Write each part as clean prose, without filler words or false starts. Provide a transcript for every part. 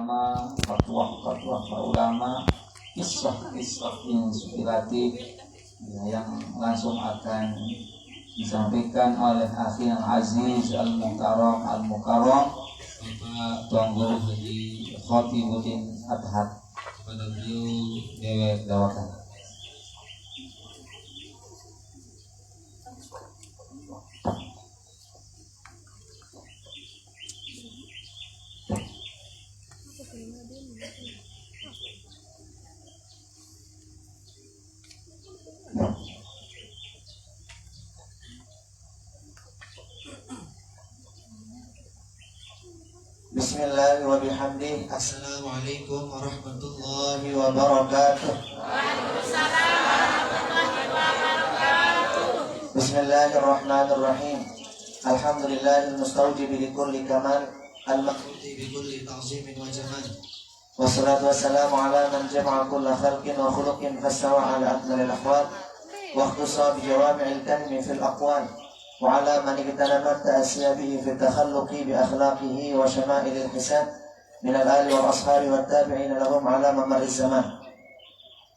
ulama, fatwa-fatwa para ulama, kisah-kisah inspiratif yang langsung akan disampaikan oleh akhi yang aziz al-mukarram Bapak Tuan Guru Haji Khotibuddin Adhat. Kepada beliau dewek dawakan. Bismillah wa bihamdih. Assalamualaikum warahmatullahi wabarakatuh. Waalaikumsalam warahmatullahi wabarakatuh. Bismillahirrahmanirrahim. Alhamdulillahil mustawjib li kulli kamal al-maqruti bi kulli ta'zimin wa jamal. Wassalatu wassalamu ala man jama'a kulla khalqin wa khuluqin fastawa ala akmalil ahwal wa ikhtasara bi jawami'il kalimi fil aqwal. وعلى من اغتنم التأسي به في التخلق بأخلاقه وشمائل الحسان من الآل والأصحاب والتابعين لهم على ممر الزمان.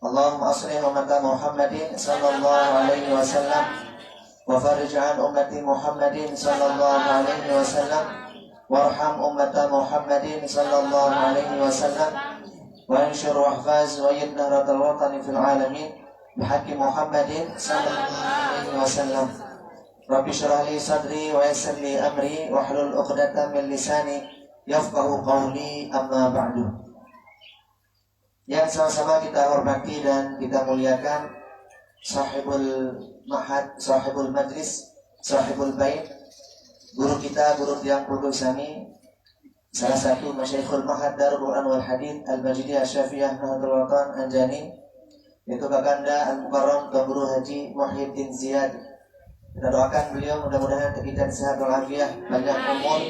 اللهم أصلح أمة محمد صلى الله عليه وسلم وفرج عن أمة محمد صلى الله عليه وسلم وارحم أمة محمد صلى الله عليه وسلم وانشر واحفظ ويد نهرة الوطن في العالمين بحق محمد صلى الله عليه وسلم. Rabbi syrah li sadri wa yassir li amri wahlul 'uqdatam min lisani yafqahu qawli, amma ba'du. Yang sama-sama kita hormati dan kita muliakan sahibul mahad, sahibul majlis, sahibul bait, guru kita, guru yang Qudus Sami, salah satu masyayikhul mahad Darul Quran wal Hadith Al-Majidiyah Syafi'iyah Nahdlatul Watan Anjani, yaitu Kakanda Al-Mukarram Tuan Guru Haji Muhyiddin Ziyad. Kita doakan beliau mudah-mudahan diberikan sehat walafiat, banyak umur,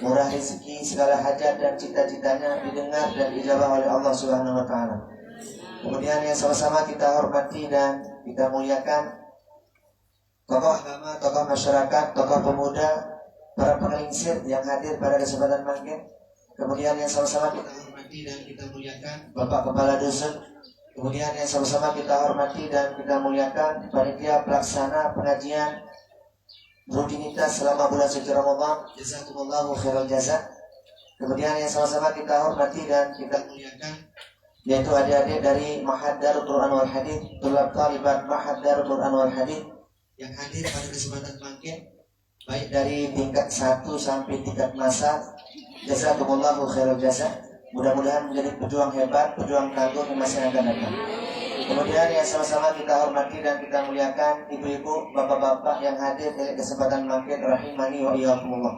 murah rezeki, segala hajat dan cita-citanya didengar dan dijabah oleh Allah Subhanahu wa taala. Kemudian yang sama-sama kita hormati dan kita muliakan tokoh agama, tokoh masyarakat, tokoh pemuda, para pengelingsir yang hadir pada kesempatan makin. Kemudian yang sama-sama kita hormati dan kita muliakan Bapak Kepala Dusun. Kemudian yang sama-sama kita hormati dan kita muliakan panitia pelaksana pengajian rutinitas selama bulan suci Ramadan. Jazakumullahu khairal jaza. Kemudian yang sama-sama kita hormati dan kita muliakan yaitu adik-adik dari Mahad Darul Quran wal Hadith, tulab talibat Mahad Darul Quran wal Hadith yang hadir pada kesempatan makin, baik dari tingkat 1 sampai tingkat masa. Jazakumullahu khairal jaza. Mudah-mudahan menjadi pejuang hebat, pejuang tangguh di masa yang akan datang. Kemudian yang sama-sama kita hormati dan kita muliakan ibu-ibu, bapak-bapak yang hadir di kesempatan makin, rahimani wa iyyakumullah.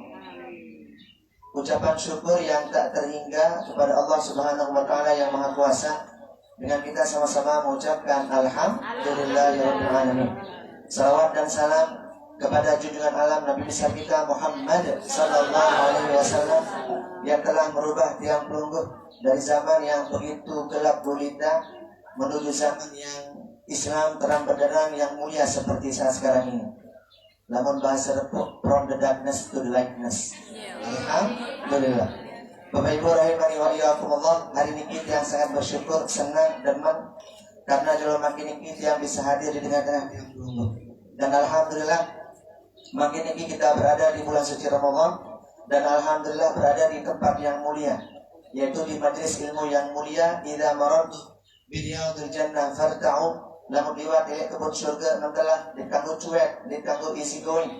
Ucapan syukur yang tak terhingga kepada Allah Subhanahu wa taala yang Maha Kuasa, dengan kita sama-sama mengucapkan alhamdulillahirabbil alamin. Salawat dan salam kepada junjungan alam Nabi besar kita Muhammad sallallahu alaihi wasallam yang telah merubah tiang pelungguh dari zaman yang begitu gelap gulita menuju zaman yang Islam terang benderang yang mulia seperti saat sekarang ini. Namun bahasa repuk, from the darkness to the lightness. Alhamdulillah. Bapak Ibu rahimani wa iyyakumullah, hari ini kita yang sangat bersyukur, senang, demen karena jalur makin ini yang bisa hadir di tengah-tengah tiang pelungguh. Dan alhamdulillah makin ini kita berada di bulan suci Ramadan dan alhamdulillah berada di tempat yang mulia, yaitu di majelis ilmu yang mulia. Idza marartu bi riyadil jannah farta'u, lamun liwat ila kebun surga nandalah dikanggo cuek, dikanggo easy going.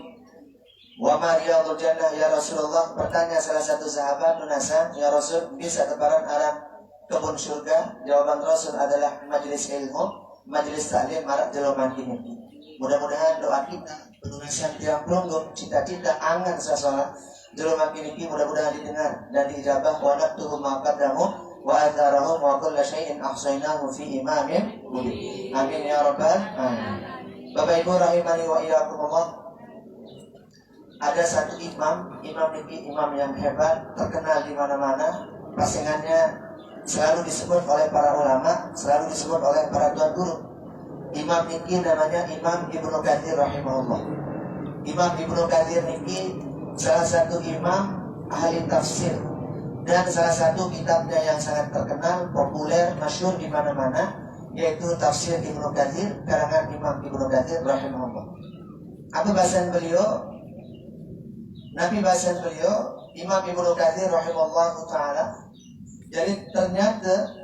Wa ma riyadul jannah ya Rasulullah, bertanya salah satu sahabat, "Nunasan ya Rasul, bisa tebaran arah kebun surga?" Jawaban Rasul adalah majelis ilmu, majelis taklim marak jelo makin ini. Mudah-mudahan doa kita, pelunasan tiang pelungguh, cita-cita, angan sasola jelo makin ini mudah-mudahan didengar dan diijabah. Wa naktubu ma qaddamu wa atharahum wa kullu syai'in ahsaynahu fi imamin mubin. Amin ya rabbal alamin. Bapak Ibu rahimani wa iyyakumullah, ada satu imam ini imam yang hebat, terkenal di mana-mana, pasangannya selalu disebut oleh para ulama, selalu disebut oleh para tuan guru. Imam niki namanya Imam Ibnu Katsir rahimahullah. Imam Ibnu Katsir niki salah satu imam ahli tafsir dan salah satu kitabnya yang sangat terkenal, populer, masyhur di mana-mana, yaitu Tafsir Ibnu Katsir karangan Imam Ibnu Katsir rahimahullah. Apa bahasan beliau? Nabi bahasan beliau Imam Ibnu Katsir rahimahullah taala. Jadi ternyata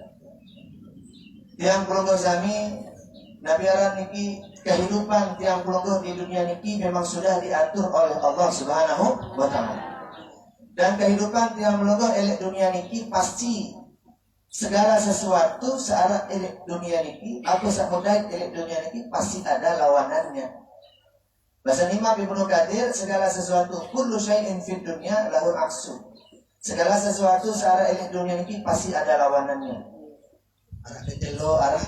tiang pelungguh sami Nabi aran niki kehidupan tiang pelungguh di dunia niki memang sudah diatur oleh Allah Subhanahu wa taala. Dan kehidupan tiang pelungguh elek dunia niki pasti segala sesuatu searah elek dunia niki atau samudai elek dunia niki pasti ada lawanannya. Bahasa Imam Ibnu Katsir, segala sesuatu kullu syai'in fid dunya lahu aksu. Segala sesuatu searah elek dunia niki pasti ada lawanannya. Arah ketelo, arah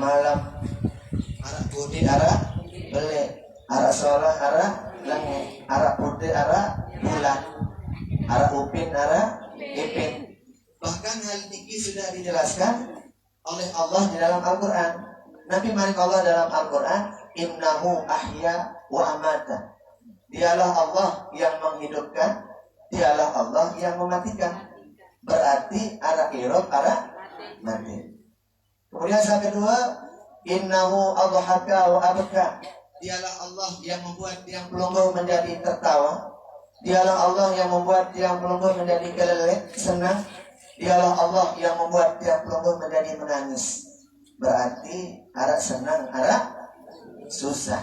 malam, arah budi, arah bele, arah sholah, arah langit, arah putih, arah bulan, arah upin, arah ipin. Bahkan hal ini sudah dijelaskan oleh Allah di dalam Al-Quran. Nabi Malik Allah dalam Al-Quran, innahu ahya wa amata. Dialah Allah yang menghidupkan, dialah Allah yang mematikan. Berarti arah irob, arah mati. Kemudian yang kedua, innahu adhaka wa abka. Dialah Allah yang membuat tiang pelungguh menjadi tertawa. Dialah Allah yang membuat tiang pelungguh menjadi kelelek, senang. Dialah Allah yang membuat tiang pelungguh menjadi menangis. Berarti arah senang, arah susah.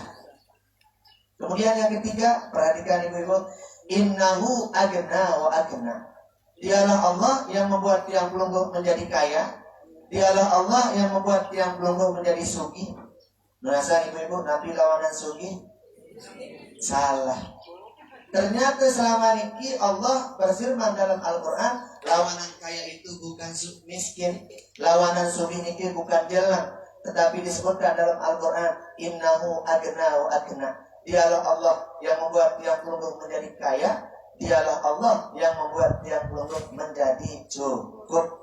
Kemudian yang ketiga, perhatikan ibu-ibu, innahu agna wa agna. Dialah Allah yang membuat tiang pelungguh menjadi kaya. Dialah Allah yang membuat tiang pelungguh menjadi sugih. Merasa ibu-ibu Nabi lawanan sugih? Salah. Ternyata selama ini Allah berfirman dalam Al-Quran, lawanan kaya itu bukan miskin, lawanan sugih itu bukan jelang, tetapi disebutkan dalam Al-Quran, innahu agna wa agna. Dialah Allah yang membuat tiang pelungguh menjadi kaya. Dialah Allah yang membuat tiang pelungguh menjadi cukup.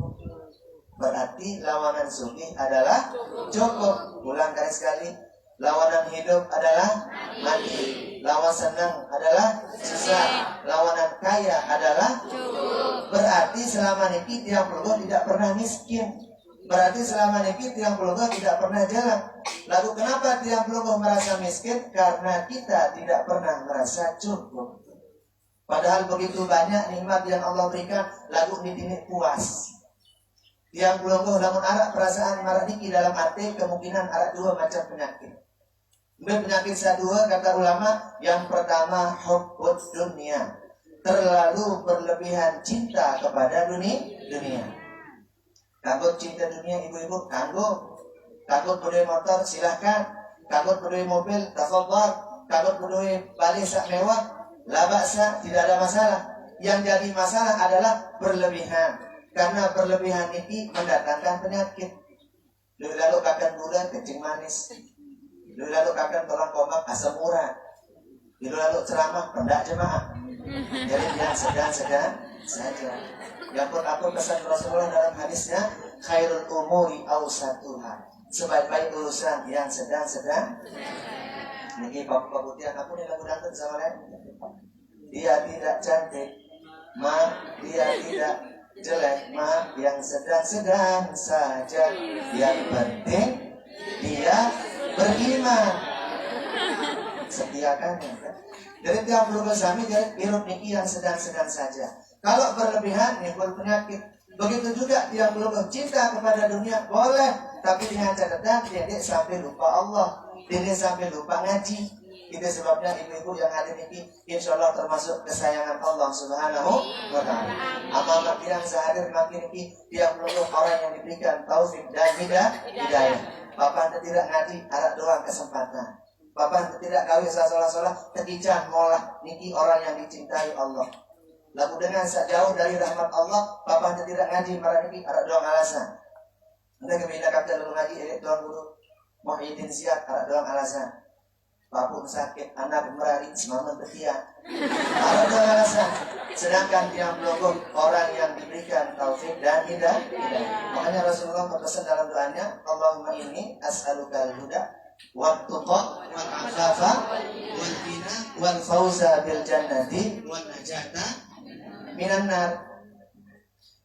Berarti lawanan sugih adalah cukup. Ulang kali sekali, lawanan hidup adalah mati. Lawan senang adalah susah. Lawanan kaya adalah cukup. Berarti selama ini tiang pelungguh tidak pernah miskin. Berarti selama ini tiang pelungguh tidak pernah jalan. Lalu kenapa tiang pelungguh merasa miskin? Karena kita tidak pernah merasa cukup. Padahal begitu banyak nikmat yang Allah berikan, lalu ini puas. Tiang pelungguh namun arak perasaan marah niki dalam arti kemungkinan arak dua macam penyakit. Penyakit kedua kata ulama, yang pertama hubbud dunia, terlalu berlebihan cinta kepada dunia. Takut cinta dunia ibu-ibu, takut berdua motor silahkan, takut berdua mobil tafadhal, takut berdua balik sak mewah, la ba'sa, tidak ada masalah. Yang jadi masalah adalah berlebihan. Karena berlebihan ini mendatangkan penyakit. Lalu kakak gula kencing manis. Lalu kakak tolong komak asam urat. Lalu ceramah pendak jemaah. Jadi yang sedang-sedang saja. Yang pun aku pesan Rasulullah dalam hadisnya, khairul umuri awsatuha. Sebaik-baik urusan yang sedang-sedang. Ini bapak putihan aku nih lagu dangdut sama lain. Dia tidak cantik, dia tidak jelek, yang sedang-sedang saja. Yang penting dia beriman. Sediakannya kan. Jadi tiap pelungguh sami jadi hirup niki yang sedang-sedang saja. Kalau berlebihan nimbul penyakit. Begitu juga tiap pelungguh cinta kepada dunia boleh, tapi dengan catatan dia sampai lupa Allah, dia sampai lupa ngaji. Itu sebabnya ibu-ibu yang hadir ini insya Allah termasuk kesayangan Allah Subhanahu wa ta'ala. Amal yang sehadir makin ini dia peluluh orang yang diberikan taufik dan hidayah. Bapak tidak ngaji arak doang kesempatan. Bapak tidak kawin salah kekican molah niki orang yang dicintai Allah. Lalu dengan jauh dari rahmat Allah, Bapak tidak ngaji marah niki arak doang alasan. Anda kebina kata lalu ngaji elek doang guru Muhyiddin siap arak doang alasan. Papun sakit, anak merari, semangat betia. Ada alasan. Sedangkan yang pelungguh orang yang diberikan taufik dan hidayah. Makanya Rasulullah berpesan dalam doanya, Allahumma inni as'alukal huda wa tuqa wal afafa wal ghina wal fauza bil jannati wal najata minan nar.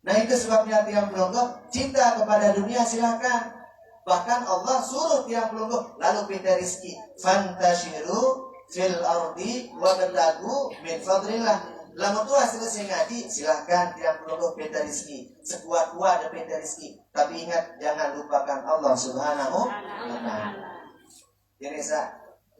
Nah itu sebabnya tiang pelungguh cinta kepada dunia silahkan. Bahkan Allah suruh tiang pelungguh lalu pinta rizki. Fantashiru fil ardi wabtagu min fadlillah. Lamun tua selesai ngaji silahkan tiang pelungguh pinta rizki. Sekuat-kuat ada pinta rizki. Tapi ingat jangan lupakan Allah Subhanahu wa ta'ala. Jadi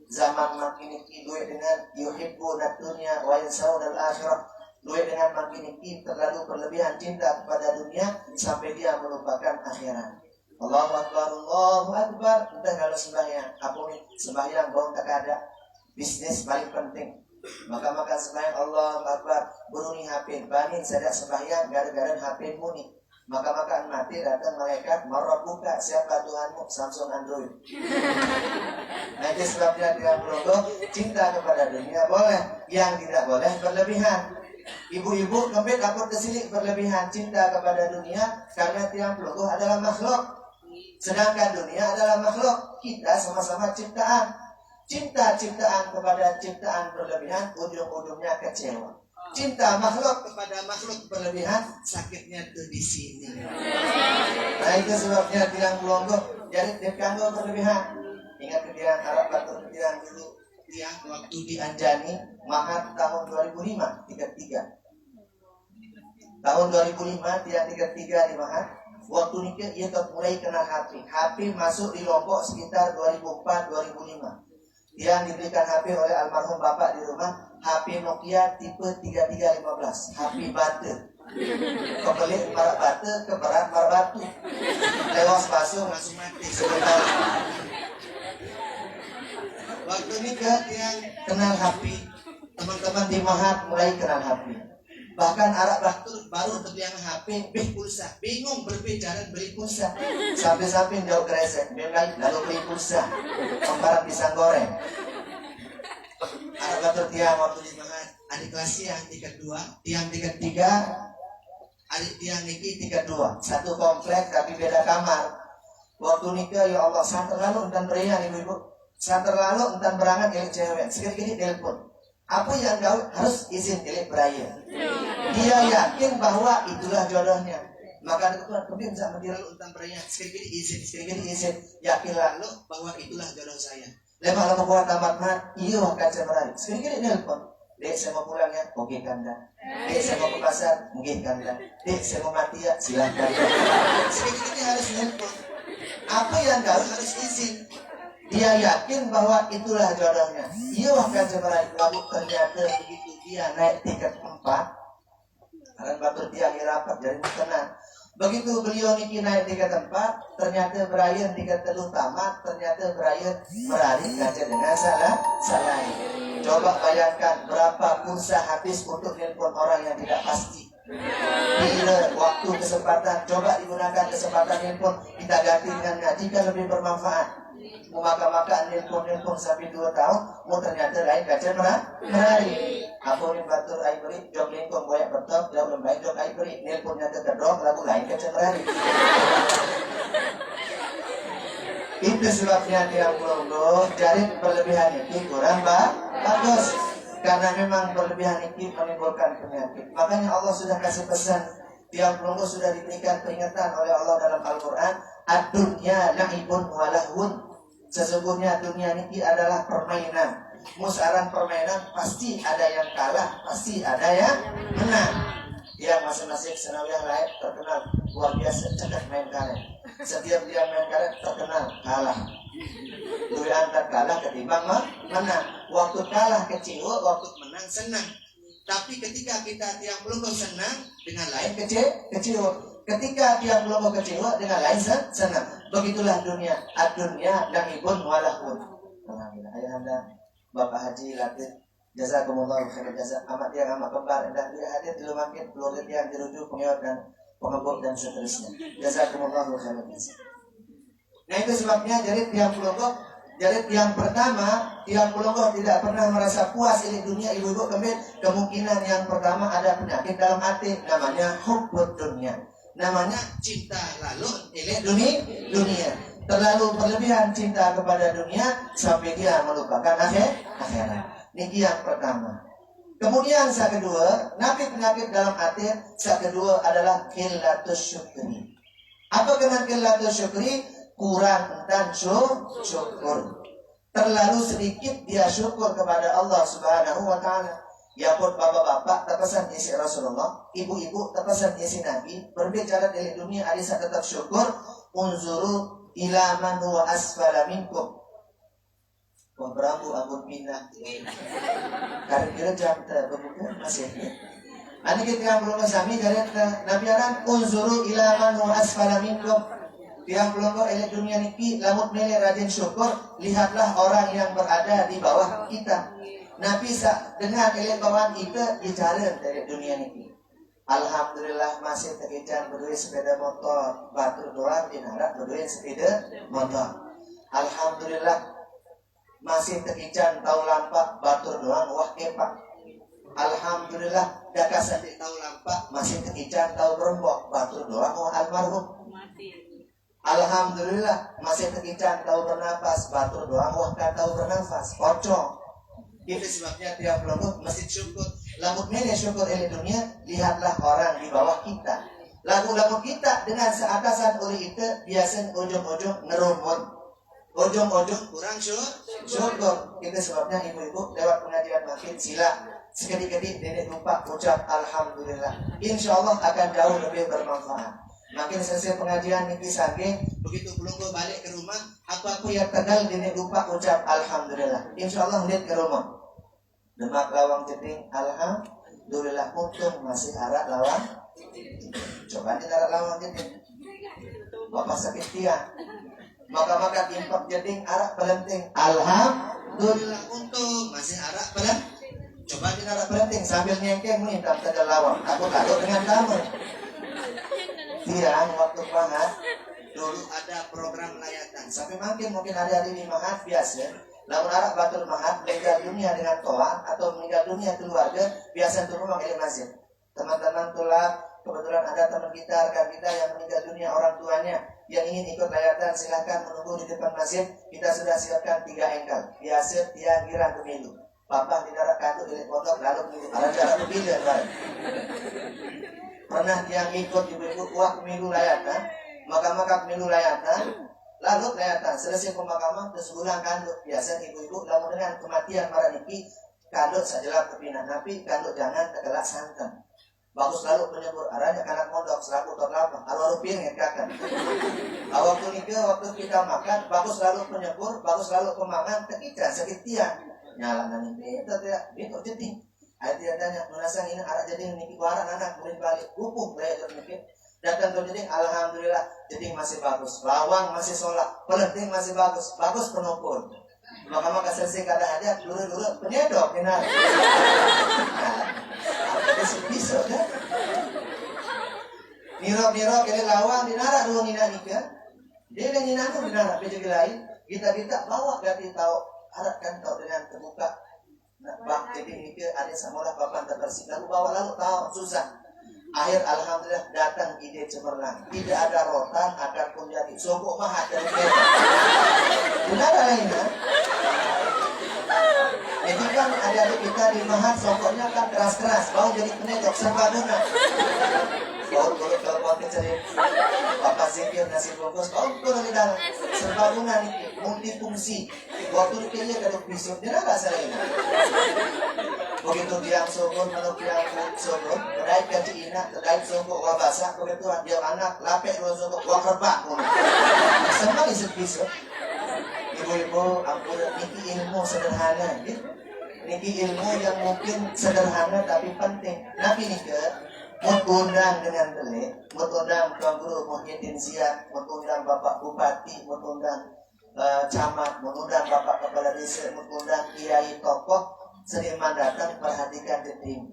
zaman makin ini duit dengan yuhibbu dunya wa yansawna al-akhirah. Duit dengan makin ini terlalu berlebihan cinta kepada dunia sampai dia melupakan akhirat. Allahu Akbar, Allahu Akbar. Entah kalau sembahyang, apa nih sembahyang bau tak ada. Bisnis paling penting. Maka sembahyang Allahu Akbar. Bunyi HP, banin sadak sembahyang gara-gara HP muni. Maka mati datang malaikat marabbuka, siapa Tuhanmu? Samsung Android. Nah itu sebabnya dia pelungguh cinta kepada dunia boleh, yang tidak boleh berlebihan. Ibu-ibu kembali takut kesini berlebihan cinta kepada dunia karena tiang pelungguh adalah makhluk, sedangkan dunia adalah makhluk. Kita sama-sama ciptaan. Cinta ciptaan kepada ciptaan berlebihan ujung-ujungnya kecewa. Cinta makhluk kepada makhluk berlebihan sakitnya tuh di sini. Nah itu sebabnya tiang pelungguh jadi dikandung berlebihan. Ingat kejadian Arab Batur kejadian dulu. Tiang waktu di Anjani Mahat tahun 2005 33. Tahun 2005 tiang 33 di Mahat. Waktu nikah ia mulai kenal HP masuk di Lombok sekitar 2004-2005. Tiang diberikan HP oleh almarhum bapak di rumah. HP Nokia tipe 3315. HP batu. Kebelit marak batu, keberat marak batu. Lewas basuh langsung mati sebentar. Waktu nikah yang kenal HP, teman-teman di Mahat mulai kenal HP. Bahkan Arab Batur baru terbiang HP, pulsa, bingung berbicara beli pulsa. Sampai-sampai jauh kresek, lalu beli pulsa, kembaran pisang goreng. Arab Batur tiang waktu di Mahat, adik kelas yang tingkat 2, tiang tingkat 3, adik tiang Niki tingkat 2, satu komplek tapi beda kamar. Waktu nikah ya Allah, santer lalu entan pria ibu-ibu. Santer lalu entan berangan ilik cewek. Sekali-kali telepon. Apa yang kau harus izin ilik beraya. Dia yakin bahwa itulah jodohnya. Maka kebetulan kami bisa mengira lalu entan beraya. Sekali-kali izin. Yakin lalu bahwa itulah jodoh saya. Lemah lama kuat tamat mat. Iya kaca berani. Sekali-kali telepon. Dek saya mau pulang ya. Oke kanda. Dek saya mau ke pasar. Mungkin kanda. Dek saya mau mati ya. Silahkan. Sekali-kali harus telepon. Apa yang kau harus izin. Dia yakin bahwa itulah jodohnya. Iya kan sebenarnya lalu ternyata begitu dia naik tingkat 4. Karena Batur tiang rapat jadi tenang. Begitu beliau niki naik tingkat 4, ternyata berayan tingkat telu tamat, ternyata berayan merari kaca dengan salah. Coba bayangkan berapa pulsa habis untuk nelpon orang yang tidak pasti. Bila waktu kesempatan coba digunakan kesempatan nelpon kita ganti dengan ngaji kan lebih bermanfaat. Mau makan nelpon sampai 2 tahun, mau ternyata lain kaca merari. Aku ni Batur air beri, jok lingkong banyak bertok, jauh lembaik jok air beri, nelponnya terkedok, lagu lain kaca merari. Itu sebabnya tiang pelungguh jadi berlebihan ini kurang bagus. Karena memang berlebihan ini menimbulkan penyakit. Makanya Allah sudah kasih pesan. Tiang pelungguh sudah diberikan peringatan oleh Allah dalam Al-Quran. Ad-dunya la'ibun walahun. Sesungguhnya dunia ini adalah permainan. Musaran permainan pasti ada yang kalah, pasti ada yang menang. Yang masing-masing senawiyah lain terkenal luar biasa cerdas main karet. Setiap dia main karet terkenal kalah. Dua antar kalah ketimbang menang. Waktu kalah kecewa, waktu menang senang. Tapi ketika kita tiang pelungguh senang, dengan lain kecewa. Ketika tiang pelungguh kecewa, dengan lain senang. Begitulah dunia. Ad-dunya lahibun walahun. Alhamdulillah. Ayah anda Bapak Haji Latif, jazakumullah khairan jazak. Amat dia amat kembar, dan dia hadir di Lumangkit, keluarga dia dirujuk pengewat dan pengebut dan seterusnya. Jazakumullah khairan jazak. Nah itu sebabnya jadi tiang pelungguh. Jadi yang pertama, tiang pelungguh tidak pernah merasa puas ini dunia ibu-ibu kemungkinan yang pertama ada penyakit dalam hati, namanya hubbud dunia. Namanya cinta lalu ini dunia. Terlalu berlebihan cinta kepada dunia sampai dia melupakan akhirat. Ini yang pertama. Kemudian yang kedua, penyakit dalam hati, yang kedua adalah qillatus syukri. Apa kena qillatus syukri? Kurang dan syukur. Terlalu sedikit dia syukur kepada Allah Subhanahu wa taala. Ya pun bapak-bapak terpesan isi Rasulullah, ibu-ibu terpesan isi Nabi, berbicara dari dunia adisa tetap syukur, unzuru ila man huwa asfala minkum. Wah berabu ampun pindah. Karena kira jam kemudian masih. Ani kita yang belum sami karena Nabi aran unzuru ila man huwa asfala minkum. Yang belum elek dunia niki lamut mele rajin syukur, lihatlah orang yang berada di bawah kita. Nabi dengan elek bawaan kita bicara dari dunia niki. Alhamdulillah masih terkejar berdua sepeda motor, batur doang di narak berdua sepeda motor. Alhamdulillah masih terkejar tahu lampak batur doang wah kepak. Alhamdulillah dakasan di tahu lampak masih terkejar tahu berombok batur doang wah almarhum. Alhamdulillah masih terkejar tahu bernapas batur doang wah kan tahu bernafas pocong. Itu sebabnya tiap pelongo mesti syukur. Lamut mene syukur ini dunia, lihatlah orang di bawah kita. Lagu-lagu kita dengan seatasan oleh itu biasa ujung-ujung ngerumun, ujung-ujung kurang syukur. Itu sebabnya ibu-ibu lewat pengajian makin sila sekali-kali nenek lupa ucap alhamdulillah. Insya Allah akan jauh lebih bermanfaat. Makin selesai pengajian niki sage, begitu pelongo balik ke rumah, apa-apa yang tegal nenek lupa ucap alhamdulillah. Insya Allah lihat ke rumah. Demak lawang jeding alhamdulillah, untung masih arak lawang. Coba di arak lawang jeding. Bapak sakit tiang. Maka impak jeding arak pelenting. Alhamdulillah, untung masih arak pelenting. Coba di arak pelenting sambil nyengkeng minta tegal lawang. Aku takut dengan kamu. Tiang waktu banget dulu ada program layatan. Sampai mungkin ada di mahat biasa. Lamun arak batul mahat meninggal dunia dengan toa atau meninggal dunia keluarga biasa turun memakai masjid. Teman-teman tulab, kebetulan ada teman kita, rekan kita yang meninggal dunia orang tuanya yang ingin ikut layatan silahkan menunggu di depan masjid. Kita sudah siapkan 3 engkal. Biasa tiang girang pemilu. Papa di darat kantuk di pondok lalu pemilu. Ada cara pemilu kan? Pernah yang ikut ibu-ibu wah pemilu layatan, maka pemilu layatan. Lalu layatan selesai pemakaman terus ulang kandut. Biasa ibu-ibu lalu dengan kematian para niki kandut sajalah kepinah nabi kandut jangan tegelak santan. Bagus lalu penyebur arahnya kanak mondok selaku terlapang arwah rupiah ngekakan. Waktu nikah waktu kita makan bagus lalu penyebur bagus lalu pemangan tekican sakit tiang nyalanan ini tidak itu jadi. Ayat dia tanya menasang ini arah jadi niki warang anak murid balik pupuk belajar mikir. Datang ke jeding, alhamdulillah jeding masih bagus, lawang masih sholat, pelenting masih bagus penopor. Maka selesai kada hadiah, dulu penyedok benar. Bisa kan? Nirok ini lawang dinara dulu nina nikah. Dia dengan nina itu dinara, bejegi lain. Kita bawa gati tahu, harapkan tahu dengan terbuka. Nah, bak jadi nikah ada samulah papan terbersih. Lalu bawa lalu tahu susah. Akhir alhamdulillah datang ide cemerlang. Tidak ada rotan akan pun jadi sogok mahat dari mereka. Benar lainnya. Jadi kan adik-adik kita di mahat sogoknya kan keras-keras, bau jadi penedok serbaguna. Bau kalau telepon kecil, bapak zikir nasi bungkus, bau turun di dalam serbaguna nih multifungsi. Waktu dipilih kadang bisuk, dia nggak salah. Begitu tiang sogok, menurut tiang sogok, terkait gaji ina, terkait sogok wabasa, begitu dia anak, lapek dua sogok, wakerbak. Semua disebut. Ibu-ibu, ampun, niki ilmu sederhana, gitu. Niki ilmu yang mungkin sederhana tapi penting. Nabi nikah, mengundang dengan telik, mengundang Tuan Guru Muhyiddin Ziyad, mengundang Bapak Bupati, mengundang camat, mengundang Bapak Kepala Desa, mengundang kiai tokoh. Seniman datang perhatikan jeding,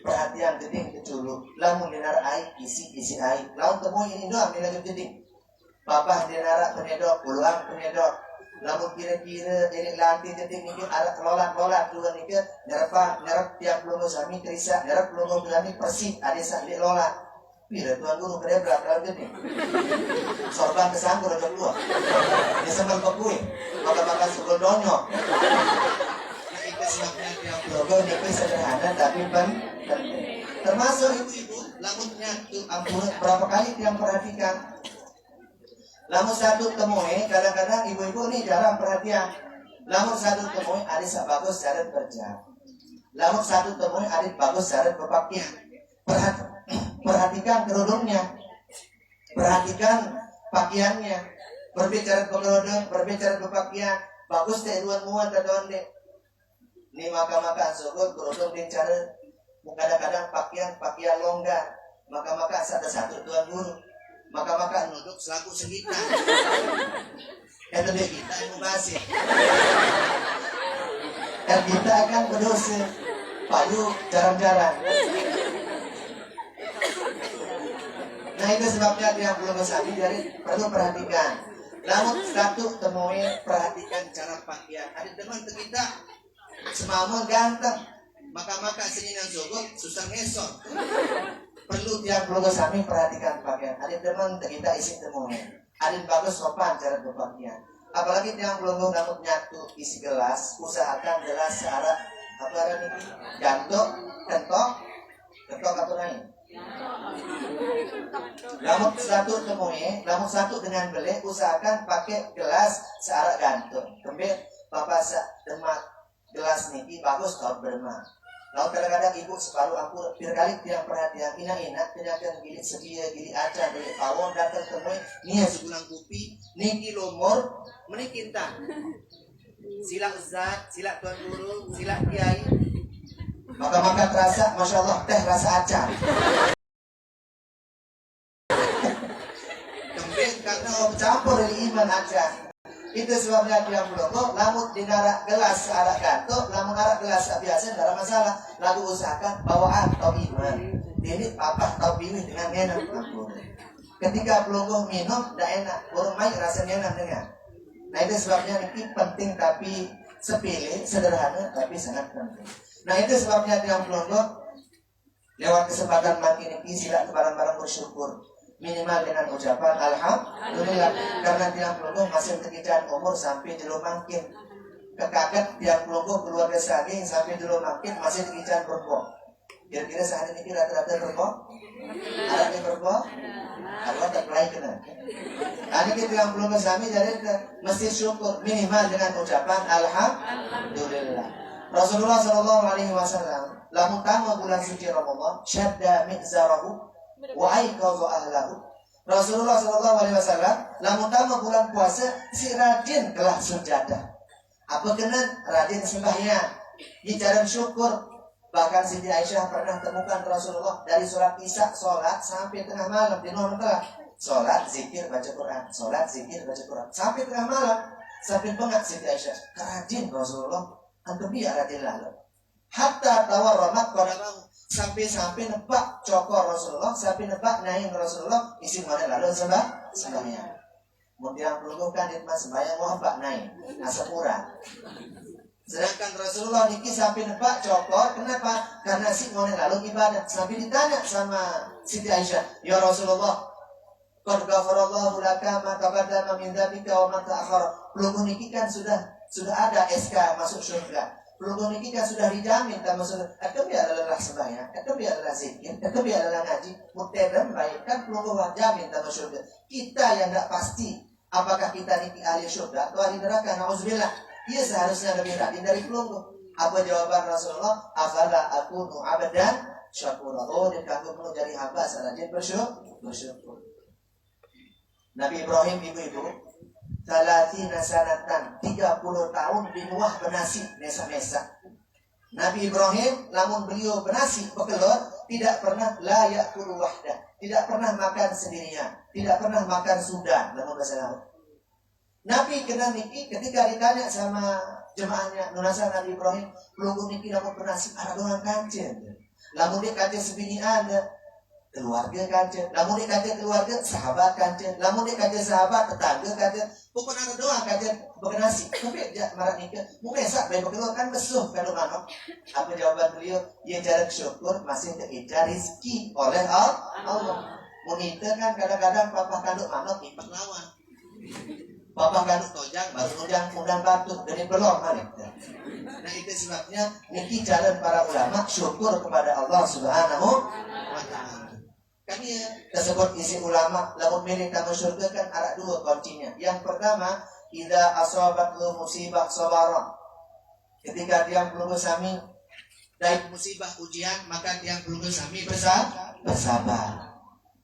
perhatian jeding keculu. Lamun dinar air isi air. Lamun temui ini doang dilanjut jeding. Papa dinara penedok, puluhan penedok. Lamun kira-kira jadi lantai jeding ini ada lolat dua nih ke nyerap tiap pelongo sami kerisa, nyerap pelongo belani persib ada sakit lolat. Bila Tuan Guru kerja berapa jeding? Sorban kesanggur ada dua. Dia sembel kekui, maka sugol donyok. sebabnya yang logo niki sederhana tapi penting. Termasuk ibu-ibu, lamunnya tuh ampun berapa kali yang perhatikan. Lamun satu temui, kadang-kadang ibu-ibu nih jarang perhatian. Lamun satu temui ada bagus cara kerja. Lamun satu temui ada bagus cara berpakaian. Perhatikan kerudungnya, perhatikan pakaiannya, berbicara kerudung, berbicara berpakaian. Bagus deh dua muat atau deh. Ini maka syukur kerudung di cara kadang-kadang pakaian longgar. Maka satu tuan guru. Maka nunduk selaku segitar. Itu dia kita yang membahas. Dan kita akan berdosa. Payu jarang-jarang. Nah itu sebabnya yang belum bersami dari perlu perhatikan. Namun satu temui perhatikan cara pakaian. Ada teman kita semamun ganteng. Maka senin yang syukur susah ngesot. Perlu yang perlu bersami perhatikan pakaian. Ada teman kita isi temui. Ada bagus sopan cara berpakaian. Apalagi yang belum dapat nyatu isi gelas, usahakan gelas searah apa ini jantok, kentok atau lain. Namun satu temui, namun satu dengan beli, usahakan pakai gelas searah gantung. Kemudian bapak demak gelas niki bagus kalau bermak. Lalu kadang-kadang ibu separuh ampun berkali tiang perhatian ina-ina tindakan gilik sedia gilik acan gilik pawon datang temui nia sebulan kopi niki lomor menikinta sila zat sila tuan guru sila kiai maka terasa masya Allah teh rasa acan kemudian karena campur dari iman acan. Itu sebabnya dia melongo, namun di narak gelas arak gantung, namun arak gelas biasa tidak ada masalah. Lalu usahakan bawaan atau iman. Ini apa atau pilih dengan enak. Ketika pelongo minum, tidak enak. Burung main rasanya enak dengan. Nah itu sebabnya ini penting tapi sepilih, sederhana tapi sangat penting. Nah itu sebabnya dia pelongo lewat kesempatan makin ini sila barang-barang bersyukur. Minimal dengan ucapan alhamdulillah karena tiang pelungguh masih kegiatan umur sampai dulu makin kekaget tiang pelungguh keluarga saging sampai dulu makin masih kegiatan berbohong. Kira-kira saat ini rata-rata berbohong? Ada yang berbohong? Ada tak pelai kena. Ada kita tiang pelungguh sami jadi mesti syukur minimal dengan ucapan alhamdulillah. Rasulullah SAW lamun tamu bulan suci Ramadan syadda mizarahu wa aikazu ahlahu. Rasulullah SAW lamun tamu bulan puasa si rajin kelah sujadah. Apa kena rajin sembahyang di jalan syukur. Bahkan Siti Aisyah pernah temukan Rasulullah dari sholat isya sholat sampai tengah malam di nomor telah sholat zikir baca Quran, sholat zikir baca Quran sampai tengah malam sampai bengak Siti Aisyah. Rajin Rasulullah antum biar rajin lalu. Hatta tawarramat qadamahu sampai nebak cokor Rasulullah, sampai nebak naik Rasulullah, isi mana lalu sembahyang. Kemudian pelungguh kan ditma sembahyang wabak naik, asapura. Sedangkan Rasulullah niki sampai nebak cokor, kenapa? Karena si mana lalu ibadah. Sampai ditanya sama Siti Aisyah, ya Rasulullah, qad ghafarallahu laka ma taqaddama min dzambika wa ma ta'akhkhara. Pelungguh niki kan sudah ada SK masuk surga. Pelungguh ini kan sudah dijamin tak masuk. Itu biar adalah sembahyang, itu biar adalah zikir, itu biar adalah ngaji. Mutlak baik kan pelungguh jamin tak masuk surga. Kita yang tak pasti apakah kita ini ahli surga atau ahli neraka. Nauzubillah. Ia seharusnya lebih rajin dari pelungguh. Apa jawaban Rasulullah? Afala akunu abadan syakura. Oh, dia kagum penuh jadi hamba serajin bersyukur. Nabi Ibrahim ibu-ibu 30 sanatan 30 tahun di Nuh benasi mesa-mesa. Nabi Ibrahim lamun beliau benasi bekelor tidak pernah la yakulu wahdah, tidak pernah makan sendirian, tidak pernah makan sudah lamun bahasa Arab. Nabi kena niki ketika ditanya sama jemaahnya nunasa Nabi Ibrahim, "Lu niki lamun benasi ada orang kancen." Lamun dia kancen sebini ada keluarga kancen, lamun dia kancen keluarga sahabat kancen, lamun dia kancen sahabat tetangga kancen. Pokoknya ada doa kajian berkenasi. Tapi marak nikah mungkin sak baik berkeluar kan besuh kalau manok. Apa jawaban beliau? Ya jarak syukur masih keida rizki oleh Allah. Munita kan kadang-kadang papa kandung manok ipat lawan. Bapak kan tojang baru undang batuk dari belum hari. Nah itu sebabnya niki jalan para ulama syukur kepada Allah Subhanahu wa taala. Kan ya tersebut isi ulama lamun milih tamu surga kan ada dua kuncinya. Yang pertama, idza asabat lu musibah sabara. Ketika dia pelunggu sami dari musibah ujian, maka dia pelunggu sami bersabar.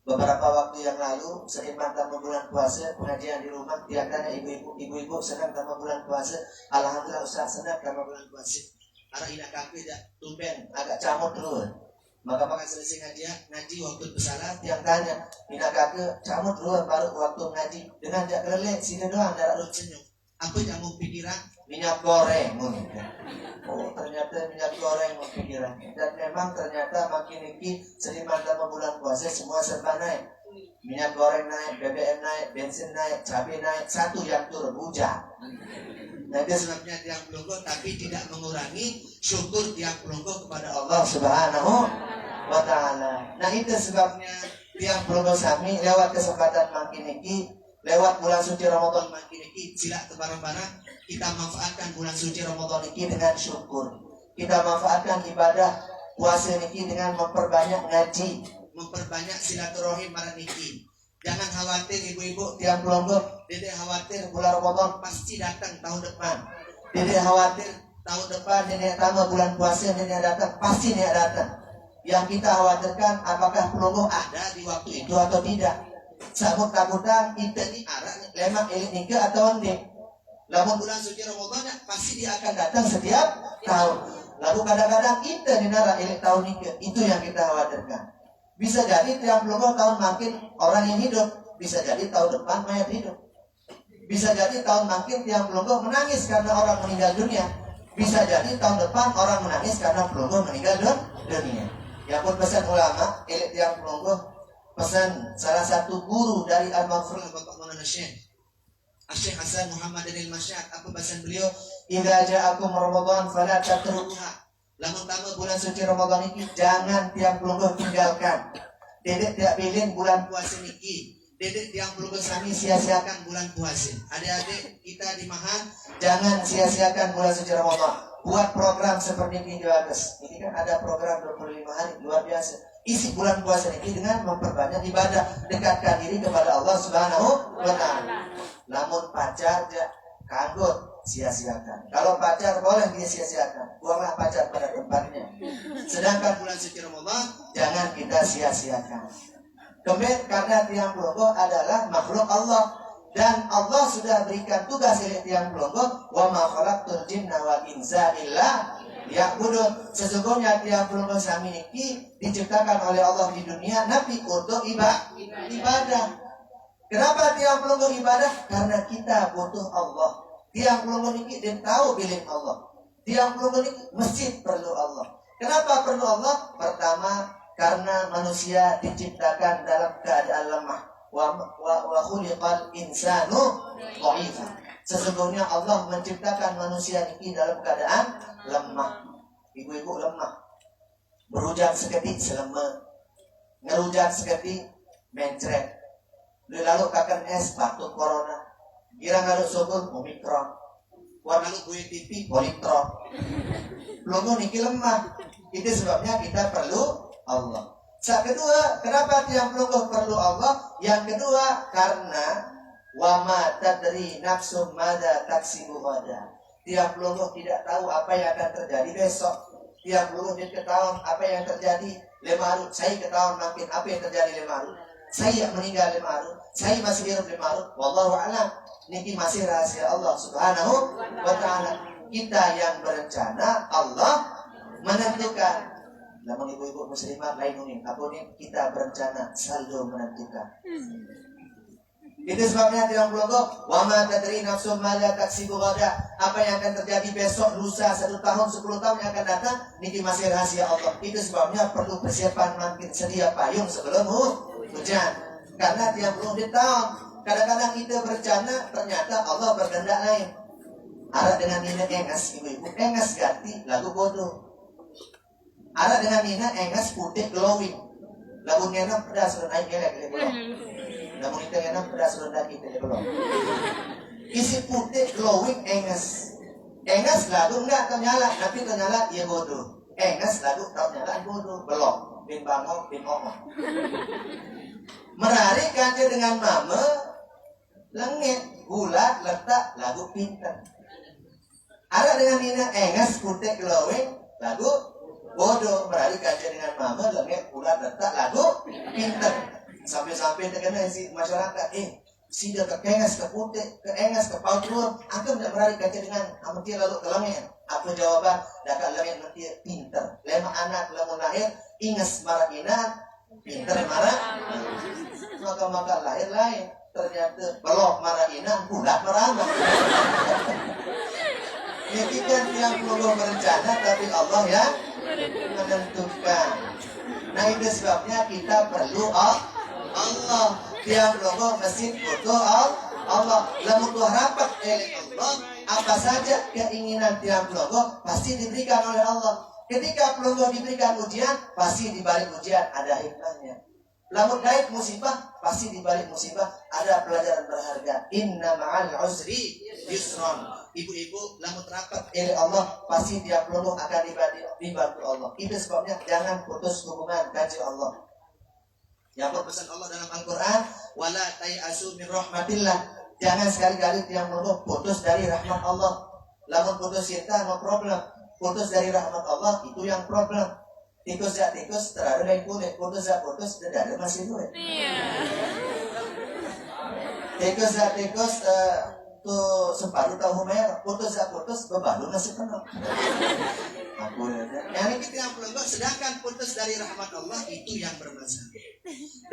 Beberapa waktu yang lalu seiman tamu bulan puasa pengajian di rumah, biarkan ibu-ibu senang tamu bulan puasa. Alhamdulillah Ustaz senang tamu bulan puasa. Karena ina kafe dah tumben agak camut dulu. Maka selesai ngaji waktu bersalah yang tanya ina kafe camut dulu baru waktu ngaji dengan jak kelelek sini doang darah lu senyum. Apa jamu pikiran minyak goreng. Oh ternyata minyak goreng pikiran. Dan memang ternyata makin iki seiman tamu bulan puasa semua serba naik. Minyak goreng naik, BBM naik, bensin naik, cabai naik, satu yang turun hujan. Nah itu sebabnya tiang pelunggu tapi tidak mengurangi syukur tiang pelunggu kepada Allah Subhanahu wa taala. Nah itu sebabnya tiang pelunggu sami lewat kesempatan makin iki, lewat bulan suci Ramadan makin iki, sila bareng-bareng kita manfaatkan bulan suci Ramadan ini dengan syukur. Kita manfaatkan ibadah puasa ini dengan memperbanyak ngaji, memperbanyak silaturahim marang niki. Jangan khawatir ibu-ibu tiang pelunggu, dede khawatir bulan Ramadan pasti datang tahun depan. Dede khawatir tahun depan dede tambah bulan puasa dede datang, pasti dede datang. Yang kita khawatirkan apakah pelunggu ada di waktu itu atau tidak. Sabut-sabutan kita ni arah lemak elit nikah atau enggak. Lamun bulan suci Ramadan pasti dia akan datang setiap tahun. Lalu kadang-kadang kita di nara elit tahun nikah, itu yang kita khawatirkan. Bisa jadi tiap pelunggu tahun makin orang yang hidup, bisa jadi tahun depan mayat hidup. Bisa jadi tahun makin tiap pelunggu menangis karena orang meninggal dunia. Bisa jadi tahun depan orang menangis karena pelunggu meninggal dunia. Ya pun pesan ulama, elit tiap pelunggu, pesan salah satu guru dari Al-Maghfurlah Bapak Maulana Syekh Hasan Muhammad Al-Masyad, apa pesan beliau? Idza ja'akum Ramadan fala tatrukuha. Lamun tamu bulan suci Ramadan ini jangan tiang pelunggu tinggalkan. Dedek tidak pilih bulan puasa niki. Dedek tiang pelunggu sami sia-siakan bulan puasa. Adik-adik kita di Mahan jangan sia-siakan bulan suci Ramadan. Buat program seperti ini bagus. Ini kan ada program 25 hari luar biasa. Isi bulan puasa ini dengan memperbanyak ibadah, dekatkan diri kepada Allah Subhanahu wa taala. Namun pacar kanggut sia-siakan. Kalau pacar boleh dia sia-siakan, buanglah pacar pada tempatnya. Sedangkan bulan suci Ramadan jangan kita sia-siakan. Kemudian karena tiang pelunggu adalah makhluk Allah dan Allah sudah berikan tugas oleh tiang pelunggu, wa ma khalaqtul jinna wal insa illa liya'budun. Sesungguhnya tiang pelunggu sami ini diciptakan oleh Allah di dunia nabi untuk ibadah. Kenapa tiang pelunggu ibadah? Karena kita butuh Allah. Tiang pelunggu ini dia tahu bilik Allah. Tiang pelunggu ini mesti perlu Allah. Kenapa perlu Allah? Pertama, karena manusia diciptakan dalam keadaan lemah. Wa khuliqal insanu dha'ifa. Sesungguhnya Allah menciptakan manusia ini dalam keadaan lemah. Ibu-ibu lemah. Berujak seketik selema. Ngerujak seketik mencret. Lalu kakan es batuk corona. Kira lalu subuh omikron. Warna lu gue TV politron. Pelunggu niki lemah. Itu sebabnya kita perlu Allah. Yang kedua, kenapa tiang pelunggu perlu Allah? Yang kedua, karena wama tadri nafsum mada taksibu ghadan. Tiang pelunggu tidak tahu apa yang akan terjadi besok. Tiang pelunggu tidak tahu apa yang terjadi lemaru. Saya ketahuan makin apa yang terjadi lemaru. Saya meninggal lemaru. Saya masih hidup lemaru. Wallahu a'lam. Niki masih rahasia Allah Subhanahu wa ta'ala. Kita yang berencana, Allah menentukan. Namun ibu-ibu muslimah lain ini, apa ini kita berencana selalu menentukan. Itu sebabnya tiang pelunggu, wa ma tadri nafsum ma taksibu ghadan. Apa yang akan terjadi besok, lusa, 1 tahun, 10 tahun yang akan datang, niki masih rahasia Allah. Itu sebabnya perlu persiapan makin sedia payung sebelum hujan. Karena tiang pelunggu dia tahu. Kadang-kadang kita berencana, ternyata Allah berkehendak lain. Arah dengan Nina engas, ibu-ibu engas ganti lagu bodoh. Arah dengan Nina engas putih glowing. Lagu ngenam pedas sudah naik gelek belum. Namun kita ngenam pedas sudah naik gelek belum. isi putih glowing enges. Enges lagu enggak ternyala, tapi ternyala ia bodoh. Enges lagu ternyala bodoh, belum bin bangok bin omong. Menarik kanca dengan mama, lengit, gula, letak lagu pinter. Ada dengan Nina enges putih glowing lagu bodoh. Menarik kanca dengan mama, lengit, gula, letak lagu pinter. Sampai-sampai terkena si masyarakat, si dia kekengas ke putih, keengas ke paut luar, aku tidak berani kaca dengan amutia lalu ke langit. Apa jawaban? Dakat langit nanti pinter. Lema anak lamun lahir, ingas marah inat, pinter marah. Maka lahir lain. Ternyata belok marah inat, bulat marah anak. Jadi kan yang perlu berencana, tapi Allah yang menentukan. Nah itu sebabnya kita perlu Allah. Tiap logo masjid butuh Allah. Lalu tuh rapat oleh Allah, apa saja keinginan tiap logo pasti diberikan oleh Allah. Ketika logo diberikan ujian, pasti dibalik ujian ada hikmahnya. Lalu kait musibah, pasti dibalik musibah ada pelajaran berharga. Inna ma'al usri yusron. Ibu-ibu, lalu rapat oleh Allah, pasti tiap logo akan dibantu Allah. Itu sebabnya jangan putus hubungan kaji Allah. Yang berpesan Allah dalam Al-Quran, wala tayasu min rahmatillah. Jangan sekali-kali yang putus dari rahmat Allah. Lamun putus cinta, no problem. Putus dari rahmat Allah, itu yang problem. Tikus ya tikus, terada dari kulit. Putus ya putus, terada masih duit. Tikus ya tikus, tuh separuh tahu merah. Putus ya putus, bebalu masih penuh. Aku yang kita yang pelengkap, sedangkan putus dari rahmat Allah itu yang bermasalah.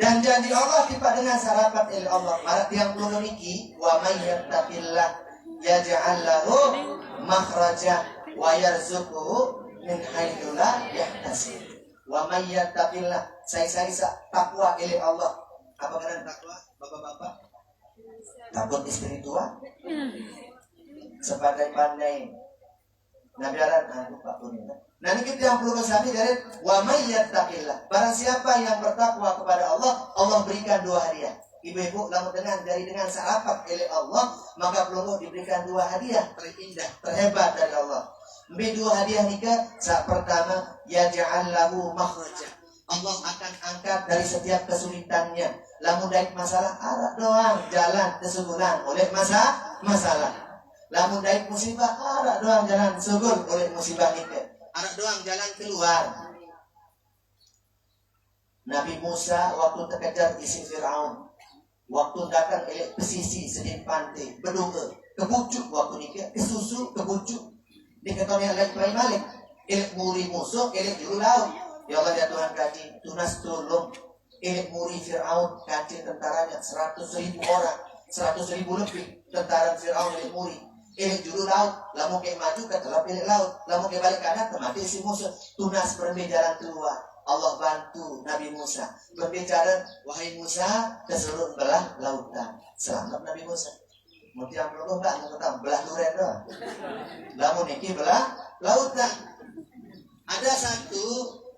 Dan janji Allah tiba dengan sarapat oleh Allah. Marat yang pelengkap ini, wa may yattaqillah yaj'al lahu makhraja wa yarzuquhu min haitsu la yahtasib. Wa may yattaqillah, saya takwa oleh Allah. Apa kata takwa, bapak-bapak? Takut istri tua? Sebagai pandai Nabiaran lupa punina. Nanti kita yang perlu kesami dari wa may yattaqillah. Barang siapa yang bertakwa kepada Allah, Allah berikan 2 hadiah. Ibu-ibu lamun dengan sarapat oleh Allah, maka perlu diberikan 2 hadiah terindah, terhebat dari Allah. 2 hadiah nikah. Saat pertama, yaj'al lahu makhraja. Allah akan angkat dari setiap kesulitannya. Lamun daik masalah, arah doang jalan kesuburan oleh masalah. Lamun daik musibah, arah doang jalan subur oleh musibah itu. Arah doang jalan keluar. Nabi Musa waktu terkejar isi Fir'aun, waktu datang ke pesisi sedih pantai, berdoa, kebucuk waktu nikah, kesusu, kebucuk. Diketahui oleh Ibrahim Malik, elek muri musuh, elek juru laut. Ya Allah ya Tuhan kaji, tunas tolong elek muri Fir'aun, kaji tentaranya 100.000 orang, 100.000 lebih tentara Fir'aun elek muri. Elek juru laut, lamu ke maju ke telap elek laut, lamu ke balik kanan mati si musuh. Tunas berbicara keluar. Allah bantu Nabi Musa berbicara, wahai Musa, ke seluruh belah lautan. Selamat Nabi Musa. Mungkin yang belum enggak mau ketemu belah duren doang. Lamu niki belah lautan. Ada satu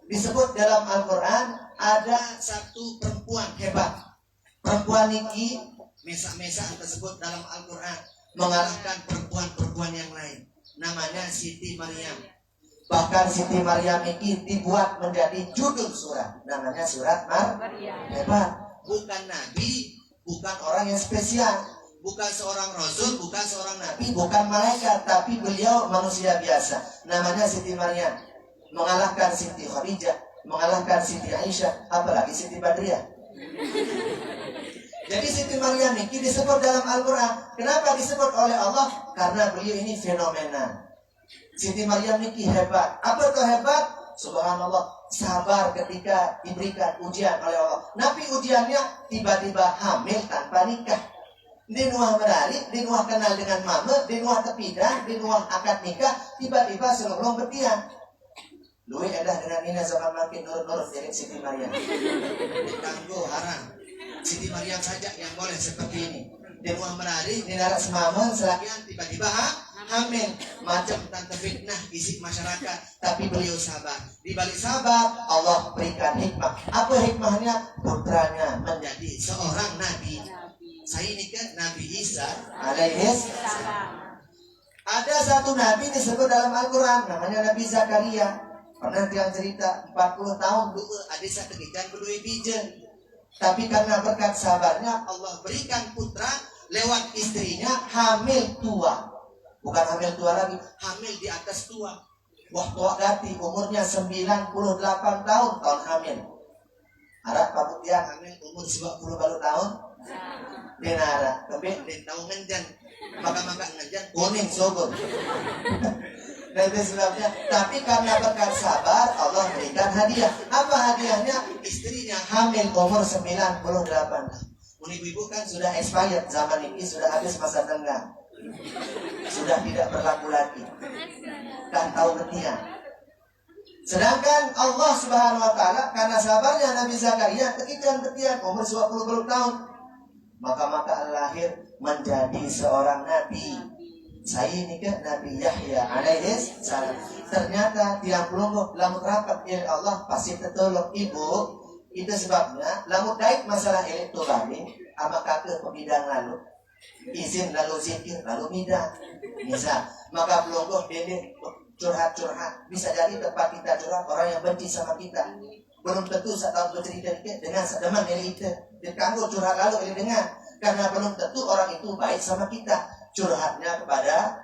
disebut dalam Al-Quran, ada satu perempuan hebat. Perempuan niki mesa-mesa tersebut dalam Al-Quran mengalahkan perempuan-perempuan yang lain. Namanya Siti Maryam. Bahkan Siti Maryam ini dibuat menjadi judul surat. Namanya surat Maryam. Hebat. Bukan nabi, bukan orang yang spesial, bukan seorang rasul, bukan seorang nabi, bukan malaikat, tapi beliau manusia biasa. Namanya Siti Maryam. Mengalahkan Siti Khadijah, mengalahkan Siti Aisyah, apalagi Siti Badriah. Jadi Siti Maryam ini disebut dalam Al-Quran. Kenapa disebut oleh Allah? Karena beliau ini fenomenal. Siti Maryam ini hebat. Apa itu hebat? Subhanallah, sabar ketika diberikan ujian oleh Allah. Nabi ujiannya tiba-tiba hamil tanpa nikah. Di nuah menarik, di nuah kenal dengan mama, di nuah tepidan, di nuah akad nikah, tiba-tiba selong bertiang. Lui edah dengan ini zaman makin nurut-nurut jadi Siti Maryam. Ditangguh haram. Siti Maryam saja yang boleh seperti ini. Di rumah menari, di darat semaman, selakian tiba-tiba hamil. Macam tante fitnah isi masyarakat. Tapi beliau sabar. Di balik sabar, Allah berikan hikmah. Apa hikmahnya? Putranya menjadi seorang nabi. Saya ini kan Nabi Isa alaihis. Ada satu nabi disebut dalam Al-Quran, namanya Nabi Zakaria. Pernah dia cerita 40 tahun dulu ada satu ikan berdua bijen. Tapi karena berkat sabarnya Allah berikan putra lewat istrinya hamil tua. Bukan hamil tua lagi, hamil di atas tua. Wah, tua gati, umurnya 98 tahun hamil. Arah pabuk dia hamil umur 90 baru tahun. Dinara, tapi di tahun ngenjan. Maka ngenjan kuning sobor. Dan itu sebabnya. Tapi karena berkat sabar Allah berikan hadiah. Apa hadiahnya? Istrinya hamil umur 98 tahun. Ibu-ibu kan sudah expired, zaman ini sudah habis masa tengah, sudah tidak berlaku lagi, kan tahu ketiak. Sedangkan Allah Subhanahu Wa Taala karena sabarnya Nabi Zakaria ketiak umur 20 tahun, maka lahir menjadi seorang nabi. Saya ini kan Nabi Yahya alaihis salam. Ternyata tiang pelungguh lamun rapat ya Allah pasti tertolong ibu. Itu sebabnya lamun daik masalah elektronik ama kakek pembidang lalu izin lalu zikir lalu midang misal maka pelungguh dede curhat bisa jadi tempat kita curhat orang yang benci sama kita belum tentu setahun bercerita dengan sedeman ini itu ditangguh curhat lalu ini dengar karena belum tentu orang itu baik sama kita curhatnya kepada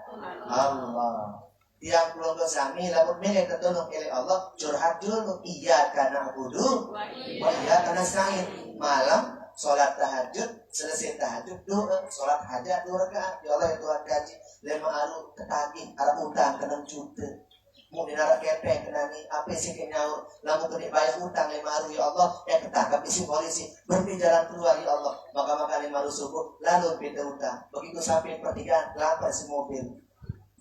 Allah. Yang belum kesami lamun milih ketolong oleh Allah curhat dulu iya karena budu wa iya karena sa'id malam sholat tahajud selesai tahajud doa sholat hajat 2 rakaat ya Allah ya Tuhan gaji 5 aru ketagih arah utang kena juta mau dinara kepeng kena ni apa sih kenyaur lamun kena bayar utang 5 aru ya Allah yang ketangkap isi polisi berjalan keluar ya Allah maka 5 aru subuh lalu pindah utang begitu sampai pertigaan lapar si mobil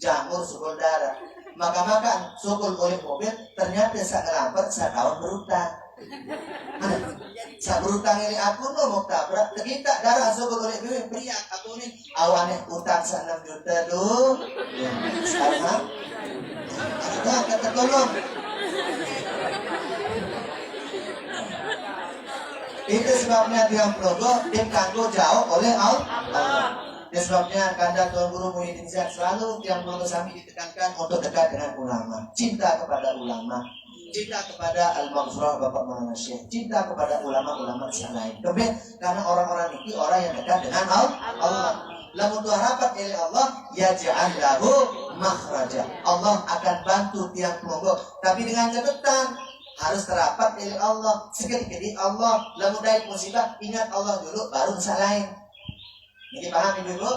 jamur sukul darah maka sukul oleh mobil ternyata saya ngelampar saya tahun berutang saya berutang ini aku mau tabrak kita darah sukul oleh bibi priak aku ini awannya utang 6 juta dulu sekarang ada kata tolong itu sebabnya tiang progo ditangguh jauh oleh Allah. Dan sebabnya kandang Tuan Guru Muhyiddin Ziyad selalu yang perlu kami ditekankan untuk dekat dengan ulama, cinta kepada ulama, cinta kepada Al-Maghfurah Bapak Maulana Syekh, cinta kepada ulama-ulama selain. Karena orang-orang ini orang yang dekat dengan Allah. Lamun tuah rapat oleh Allah, yaj'al lahu makhraja. Allah akan bantu tiang pelungguh, tapi dengan catatan harus terapat oleh Allah. Sekali-kali Allah, lamun daik musibah, ingat Allah dulu, baru salahin. Ini paham ibu-ibu?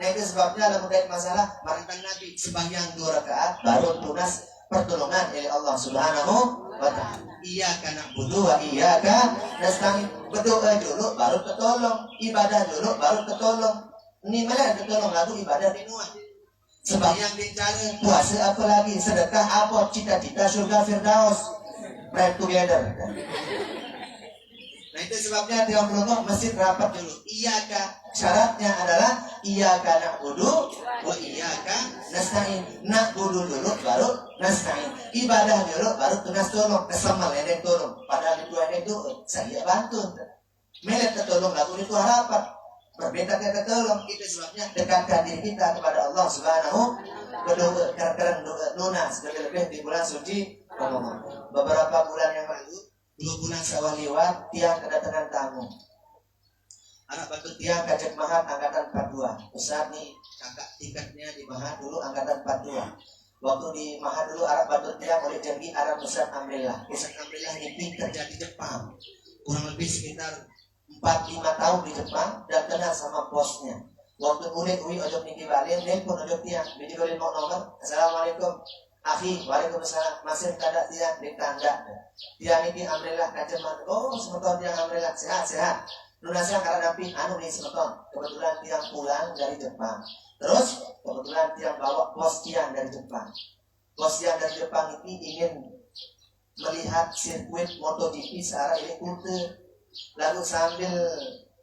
Nah itu sebabnya lamun daik masalah marintang Nabi sembahyang 2 rakaat baru tunas pertolongan oleh Allah Subhanahu wa Ta'ala. Iyyaka na'budu wa iyyaka nasta'in. Berdoa dulu baru tertolong, ibadah dulu baru tertolong. Ini mana tertolong lalu ibadah di nuah. Sembahyang dicari, puasa apa lagi, sedekah apa, cita-cita surga Firdaus. Pray together. Nah itu sebabnya tiang pelungguh mesti rapat dulu. Iyyaka syaratnya adalah iyyaka na'budu wa iyyaka nasta'in. Na'budu dulu baru nasta'in. Ibadah dulu baru tunas tolong. Kesemal yang tolong. Padahal itu ada itu saya bantu. Melet tertolong lalu itu harapan. Berbeda kita tolong. Itu sebabnya dekatkan diri kita kepada Allah Subhanahu berdoa keren lunas lebih di bulan suci Ramadan. Beberapa bulan yang lalu 2 bulan sawah lewat, tiang kedatangan tamu. Anak batu tiang Kajak Mahat angkatan 42. Ustaz nih kakak tingkatnya di Mahat dulu angkatan 42. Waktu di Mahat dulu Arab batu tiang oleh janji Arab Ustaz Amrillah. Ustaz Amrillah ini kerja di Jepang. Kurang lebih sekitar 4-5 tahun di Jepang dan kenal sama bosnya. Waktu kulit ojok niki balik, nelpon ojok tiang. Biji golin mau nomor. Assalamualaikum. Akhi, waalaikumsalam. Masih kada tiang di tanda. Tiang ini alhamdulillah kaceman. Oh, semeton tiang alhamdulillah sehat. Lunasnya karena nabi anu nih semeton. Kebetulan tiang pulang dari Jepang. Terus kebetulan tiang bawa bos tiang dari Jepang. Bos tiang dari Jepang ini ingin melihat sirkuit MotoGP searah ini kultur. Lalu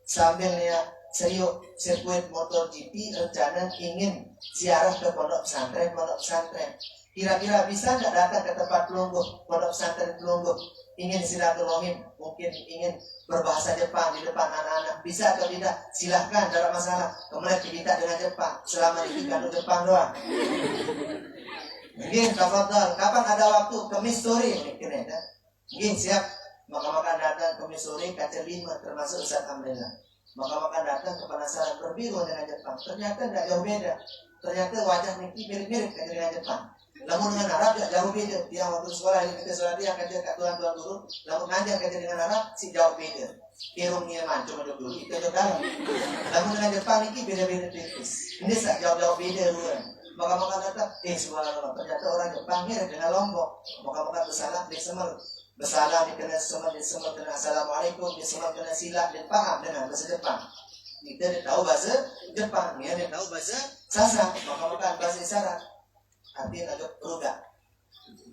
sambil ya serius sirkuit MotoGP rencana ingin ziarah ke pondok pesantren. Kira-kira bisa nggak datang ke tempat pelungguh, pondok pesantren pelungguh? ingin silaturahim, mungkin ingin berbahasa Jepang di depan anak-anak, bisa atau tidak? Silahkan, tidak masalah. Kemudian kita dengan Jepang, selama dikikan Jepang doang. Mungkin tafadhal, kapan ada waktu Kemis sore mungkin ya. Mungkin siap. Maka datang Kemis sore kaca 5 termasuk Ustaz Alhamdulillah. Maka datang ke penasaran berbiru dengan Jepang. Ternyata tidak jauh beda. Ternyata wajah Niki mirip-mirip dengan Jepang. Namun dengan Arab tidak jauh beda. Dia waktu sekolah ini kita sekolah dia kerja kat tuan-tuan guru. Namun ngajar kerja dengan Arab si jauh beda. Irungnya mancung dulu itu dalam. Namun dengan Jepang Niki beda-beda tipis. Ini tak jauh-jauh beda dulu. Maka datang, subhanallah, ternyata orang Jepang mirip dengan Lombok. Maka bersalah di Semeru. Bersalah dikena Semeru, di Semeru kena Assalamualaikum, di Semeru kena sila, dan paham dengan bahasa Jepang. Kita dia tahu bahasa Jepang, dia tahu bahasa Sasak. Maka bahasa isyarat. Artinya agak berudak.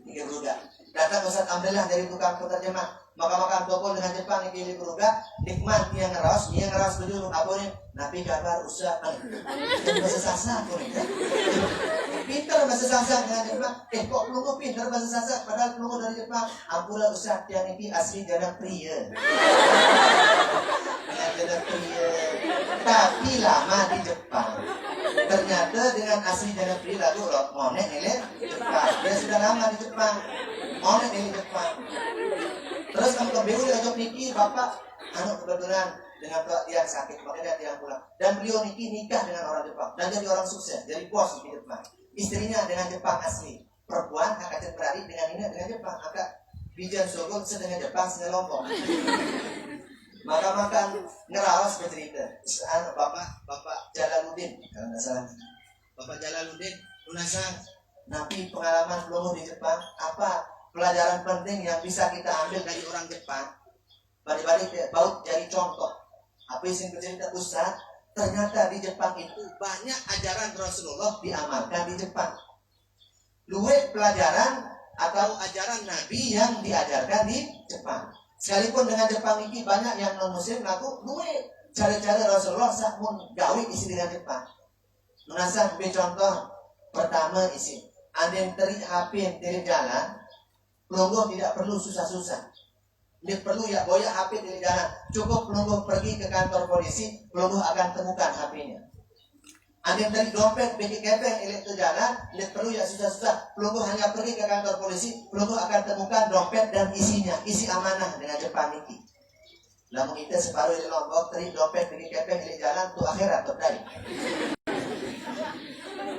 Tiga berudak. Datang Ustaz Alhamdulillah dari tukang penerjemah. Maka toko dengan Jepang yang pilih berudak. Nikmat dia ngeras dulu. Apa ni? Nabi kabar Ustaz. Bahasa Sasak pun ni. Pintar bahasa Sasak dengan Jepang. Kok pelungu pintar bahasa Sasak. Padahal pelungu dari Jepang. Ampura Ustaz yang ini asli jana pria. Jana pria. Tapi lama di Jepang. Ternyata dengan asli jana pria lagu monek ini Jepang. Dia sudah lama di Jepang. Monek ini Jepang. Terus kamu ke BU diajak Niki, bapak kebetulan dengan dia sakit, makanya dia pulang. Dan beliau Niki nikah dengan orang Jepang dan jadi orang sukses, jadi bos di Jepang. Istrinya dengan Jepang asli, perempuan akan beradik dengan ini dengan Jepang. Maka bijan sogol dengan Jepang dengan Lombok. Maka makan ngerawas bercerita. Bapak Jalaluddin, kalau nggak salah. Bapak Jalaluddin lunasan Nabi pengalaman belum di Jepang apa? Pelajaran penting yang bisa kita ambil dari orang Jepang. Balik-balik baut jadi contoh. Apa yang bercerita Ustaz? Ternyata di Jepang itu banyak ajaran Rasulullah diamalkan di Jepang. Luwe pelajaran atau ajaran Nabi yang diajarkan di Jepang. Sekalipun dengan Jepang ini banyak yang non Muslim laku luwe cara-cara Rasulullah samun gawe isi dengan Jepang. Menasah contoh pertama isi. Ada yang teri HP dari jalan. Pelungguh tidak perlu susah-susah. Dia perlu ya boya HP di jalan. Cukup pelungguh pergi ke kantor polisi, pelungguh akan temukan HP-nya. Ada yang dari dompet, bagi kepeng, itu jalan, dia perlu ya susah-susah. Pelungguh hanya pergi ke kantor polisi, pelungguh akan temukan dompet dan isinya, isi amanah dengan Jepang ini. Namun kita separuh di Lombok, teri dompet, bagi kepeng, di jalan, tu akhirat, terdari.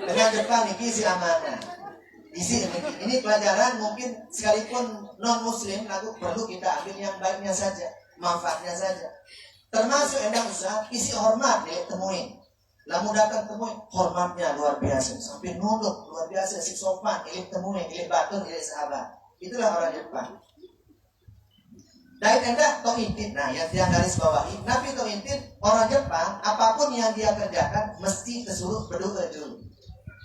Dengan Jepang ini isi amanah. Ini pelajaran mungkin sekalipun non muslim lalu perlu kita ambil yang baiknya saja, manfaatnya saja. Termasuk endang Ustaz, isi hormat dia temuin. Lalu datang temuin, hormatnya luar biasa, sampai nunduk luar biasa, si sopan, ilik temuin, ilik batur, ilik sahabat. Itulah orang Jepang. Dan endah tointin, nah yang dia garis bawahi, Nabi tointin orang Jepang apapun yang dia kerjakan mesti kesuruh berdoa dulu.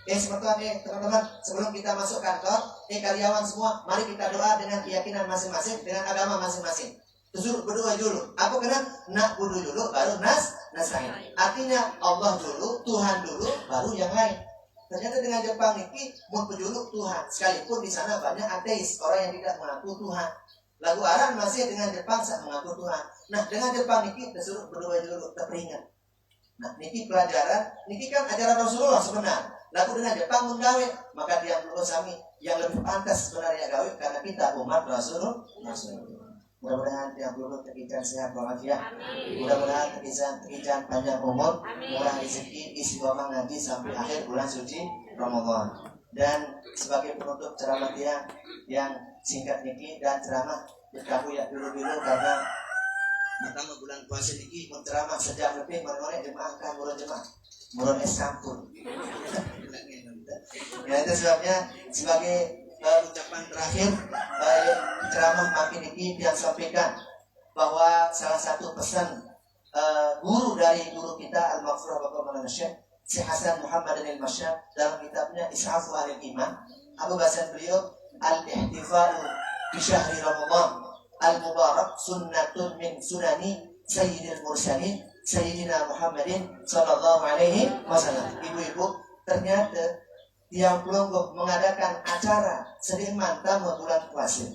Seperti teman-teman, sebelum kita masuk kantor, karyawan semua, mari kita doa dengan keyakinan masing-masing, dengan agama masing-masing. Terus berdoa dulu. Aku kena nak budu dulu, baru nasain. Artinya Allah dulu, Tuhan dulu, baru yang lain. Ternyata dengan Jepang ini, mau dulu Tuhan. Sekalipun di sana banyak ateis, orang yang tidak mengaku Tuhan. Lagu Arab masih dengan Jepang saya mengaku Tuhan. Nah dengan Jepang ini disuruh berdoa dulu, terperingat. Nah niki pelajaran, niki kan ajaran Rasulullah sebenarnya. Lalu dengan Jepang menggawe, maka dia perlu sami yang lebih pantas sebenarnya gawe karena kita umat Rasulullah. Mudah-mudahan yang perlu terkican sehat walafiat. Mudah-mudahan terkican panjang umur, murah rezeki, istiqomah ngaji sampai akhir bulan suci Ramadan. Dan sebagai penutup ceramah dia yang singkat niki dan ceramah kamu ya dulu karena pertama bulan puasa niki menceramah sejak lebih mengenai jemaah kan bulan jemaah. Murun es campur. Ya itu sebabnya sebagai ucapan terakhir ceramah makin ini yang sampaikan bahwa salah satu pesan guru dari guru kita Al-Maghfurah Bapak Maulana Syekh Hasan Muhammad Al-Masyad dalam kitabnya Is'afu Ahlil Iman. Apa bahasa beliau? Al-ihtifa'u bi syahri Ramadan al-mubarak sunnatun min sunani sayyidil mursalin Sayyidina Muhammadin Sallallahu Alaihi Wasallam. Ibu-ibu, ternyata tiang Pelungguh mengadakan acara sedih mantap bulan puasa.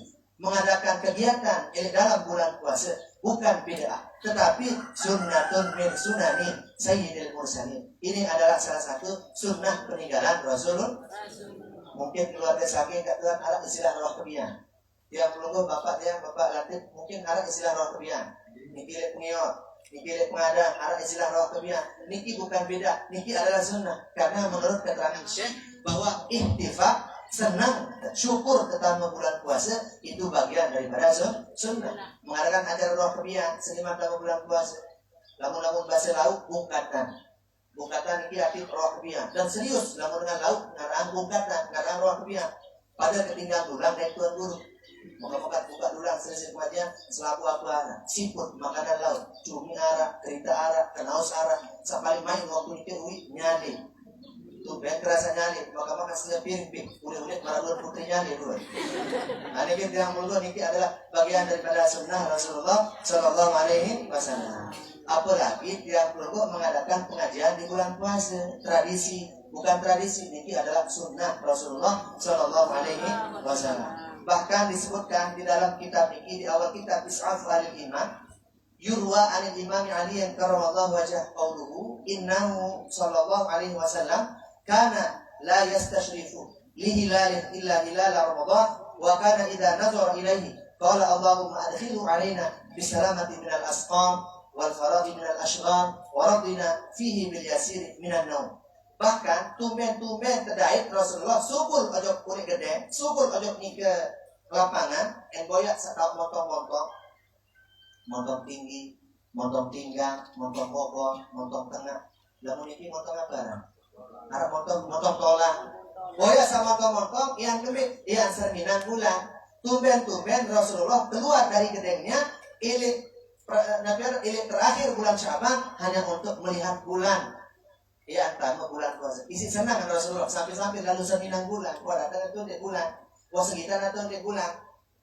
mengadakan kegiatan dalam bulan puasa bukan bid'ah, tetapi sunnatun min sunani sayyidil mursalin. Ini adalah salah satu sunnah peninggalan Rasulullah. Mungkin keluarga saking kat Tuhan ada istilah roh kebian. Dia pelunggu bapak Latif mungkin ada istilah roh kebian. Niki lek pengiot, niki lek pengadang ada istilah roh kebian. Niki bukan beda, niki adalah sunnah. Karena menurut keterangan Syekh bahwa ihtifal, senang, syukur terutama bulan puasa itu bagian daripada sunnah. Mengadakan acara roh kebian seniman dalam bulan puasa. Lamun bahasa lauk bungkatan ini aktif roh kebian. Dan serius lamun dengan lauk ngarang bungkatan, ngarang roh kebian. Pada ketinggalan dulang dari tuan guru. Moga-moga buka dulang selesai kematian selaku apa siput makanan laut, cumi arah, kerita arah, kenaus arah, sampai main waktu itu nyali. Tuh ben kerasa nyali, maka setiap piring udah marabun putri nyali dulu. Nah ini yang mulu ini adalah bagian daripada sunnah Rasulullah Shallallahu Alaihi Wasallam. Apalagi tiap mulu mengadakan pengajian di bulan puasa, tradisi bukan tradisi, ini adalah sunnah Rasulullah Shallallahu Alaihi Wasallam. Bahkan disebutkan di dalam kitab ini di awal kitab Is'af al-Iman yurwa anil imam Ali yang karamallahu wajah qauluhu innahu sallallahu alaihi wasallam kana la yastashrifu li hilalin illa hilal Ramadan wa kana idza nazara ilaihi qala Allahumma adkhilhu alaina bisalamati minal asqam wal faraghi minal ashghal wa radina fihi bil yasir minan naum. Bahkan tumben-tumben terdait Rasulullah sukul ojo kulit gede, sukul ojo ni ke lapangan yang boyak setahun montong tinggi, montong tinggang, montong bogor, montong tengah. Lamun ini montong apa? Arab montong tolang. Boyak sama montong yang gede, yang serminan bulan. Tumben-tumben Rasulullah keluar dari gedengnya, ilik terakhir bulan Syaban hanya untuk melihat bulan. Ya antara bulan puasa. Isi senang kan Rasulullah sampai lalu seminang bulan. Wah datang itu di bulan. Wah segitan atau di bulan.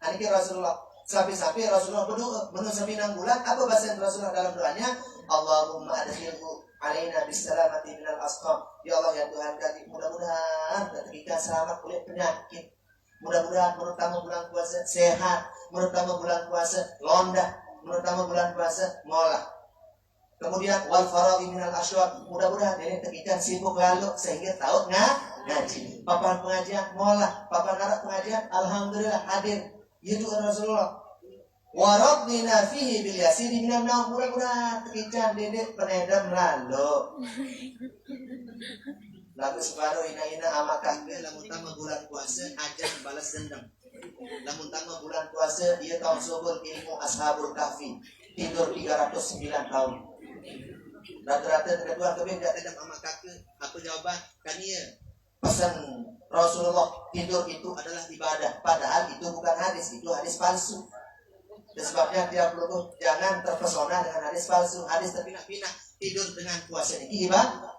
Ini Rasulullah sampai Rasulullah berdoa menu seminang bulan. Apa bahasa Rasulullah dalam doanya? Allahumma adkhilhu alaina bisalamati minal asqam. Ya Allah ya Tuhan kami mudah-mudahan ketika selamat oleh penyakit. Mudah-mudahan menurut tamu bulan puasa sehat. Menurut tamu bulan puasa londah. Menurut tamu bulan puasa molah. Kemudian wal faraghi minal ashwaq, mudah-mudahan ini ketika sibuk lalu sehingga tahu ngaji. Papan pengajian molah, papan arak pengajian alhamdulillah hadir. Itu Rasulullah. Wa rabbina fihi bil yasiri minan naum, mudah-mudahan ketika dedek penedam lalu. Lagu separuh ina amakah ke lamun tama bulan puasa ajan balas dendam. Lamun tama bulan puasa dia tahun subur ilmu ashabul kahfi. Tidur 309 tahun. Rata-rata kedua kebeda tidak sama kakek. Apa jawaban? Kan iya. Pesan Rasulullah tidur itu adalah ibadah. Padahal itu bukan hadis, itu hadis palsu. Dan sebabnya dia perlu jangan terpesona dengan hadis palsu. Hadis terpindah-pindah. Tidur dengan puasa ini ibadah.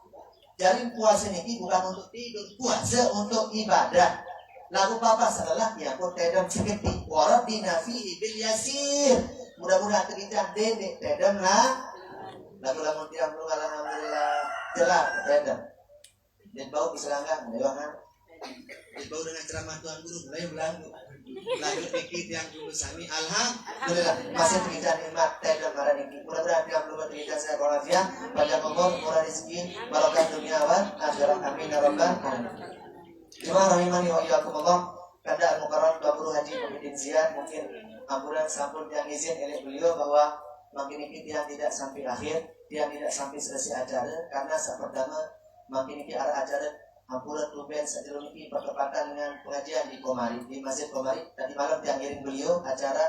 Jadi puasa ini bukan untuk tidur, puasa untuk ibadah. Lalu papa setelah ya kau tedam seketik. Waradina fihi bil yasir. Mudah-mudahan terkejam dedek tedam lah. Lagu-lagu tiang lu alhamdulillah jelas tedam. Dan bau bisa langgar, melewahan. Dan bau dengan ceramah Tuhan Guru mulai berlagu. Lagu pikir tiang dulu sami alhamdulillah masih terkejam nikmat tedam marah niki. Mudah-mudahan tiang lu terkejam saya walafiat, panjang umur, murah rezeki, barokah dunia wal akhirat. Amin ya rabbal alamin. Jemaah rahimani wa iyyakumullah. Kada al-mukarram Guru Haji Muhyiddin Ziyad mungkin ampunan sampun yang izin oleh beliau bahwa makin ini dia tidak sampai akhir, dia tidak sampai selesai acara karena saat pertama makin ini arah acara ampunan tumben sebelum ini bertepatan dengan pengajian di Komari, di Masjid Komari. Tadi malam dia ngirim beliau acara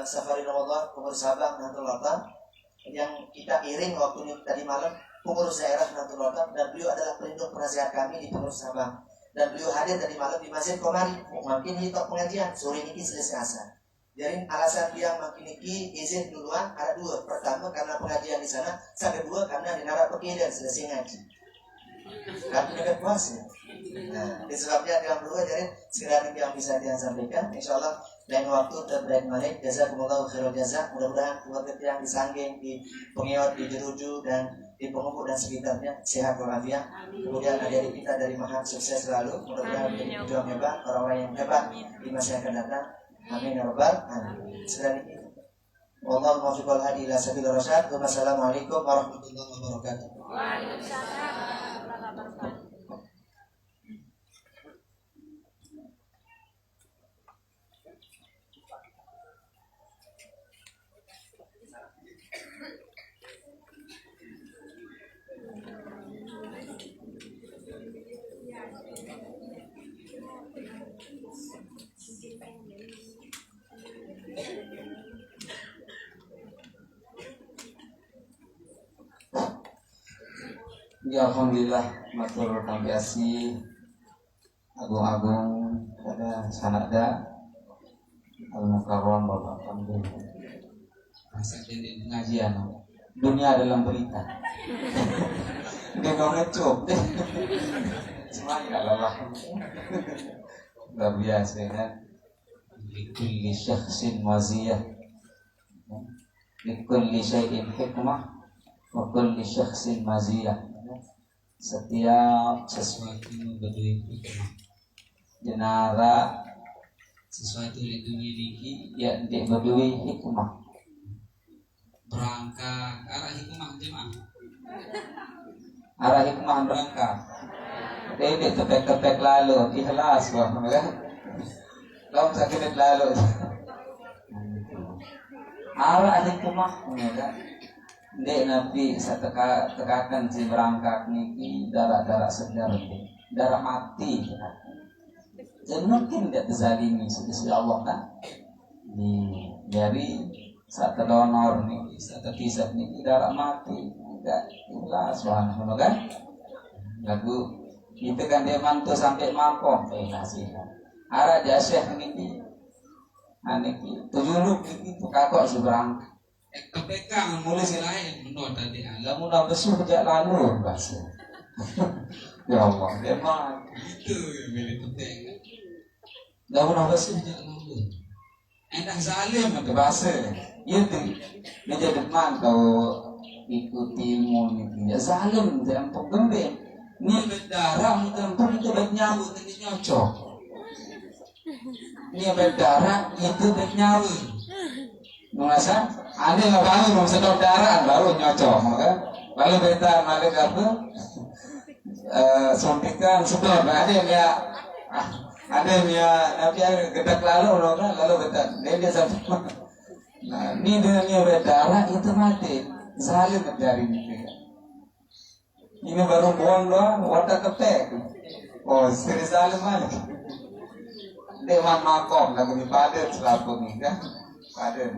Safari Ramadan pengurus Sabang Nahdlatul Ulama yang kita iring waktu ini tadi malam pengurus daerah Nahdlatul Ulama dan beliau adalah pelindung penasihat kami di pengurus Sabang dan beliau hadir tadi malam di Masjid Komari. Makin ini tok pengajian sore ini selesai asar. Jadi alasan dia makin ini izin duluan ada dua. Pertama karena pengajian di sana, yang kedua karena di Narak Pekih dan selesai ngaji. Karena dekat puasa. Nah, disebabnya dia berdua jadi sekedar yang bisa dia sampaikan. Insya Allah lain waktu terbaik malik. Jazakumullahu khairal jazak. Mudah-mudahan keluarga yang disanggeng di Pengiot, di Jeruju dan di Pengumpu dan sekitarnya sehat walafiat. Kemudian adik-adik kita dari Mahat sukses selalu. Mudah-mudahan menjadi pejuang hebat, orang-orang yang hebat di masa yang akan datang. Amin ya rabbal alamin. Sedang ini. Wallahu muwaffiq wal hadi ila sabilir rasyad. Wassalamualaikum warahmatullahi wabarakatuh. Waalaikumsalam warahmatullahi wabarakatuh. Ya alhamdulillah matur kampiasi agung-agung pada sanada al-mukarram Bapak Pandu. Masa jadi pengajian dunia dalam berita. Dia mau ngecup deh. Cuma enggak lelah. Luar biasa kan. Likulli syakhsin maziyah. Likulli syai'in hikmah wa kulli syakhsin maziyah. Setiap sesuatu berdua hikmah. Jenara sesuatu di dunia ini ya dia berdua hikmah. Berangkat arah hikmah jemaah. Arah hikmah berangkat. Dia tepek-tepek lalu ikhlas wah kan. Kau sakit lalu. Arah hikmah kan. Dek Nabi saya tekakan si berangkat niki darah segar darah mati jadi mungkin tidak terzalimi sisi Allah kan dari saat terdonor niki saat terpisah niki darah mati enggak ikhlas subhanallah kan lagu itu kan dia mantu sampai mampong kasih kan arah jasih niki aniki tujuh niki kakak si berangkat kepegang mulai si lain menurut tadi lamun dah besuh sejak lalu bahasa ya Allah memang itu yang milik penting lamun dah besuh sejak lalu endah zalim atau bahasa itu menjadi man kau ikuti muni ya zalim jangan pegembek ni berdarah mudah itu baik nyawa tadi nyocok ni berdarah itu baik nyawa merasa ada yang baru sedot darah baru nyocok maka lalu beta malik apa suntikan sedot ada yang ya ada yang ya tapi gedak lalu lalu beta dia sampai nah ini dengan yang berdarah itu mati zalim dari ini baru buang doang wadah ketek oh seri zalim malik dewan makom lagu padat selaku nih kan padat.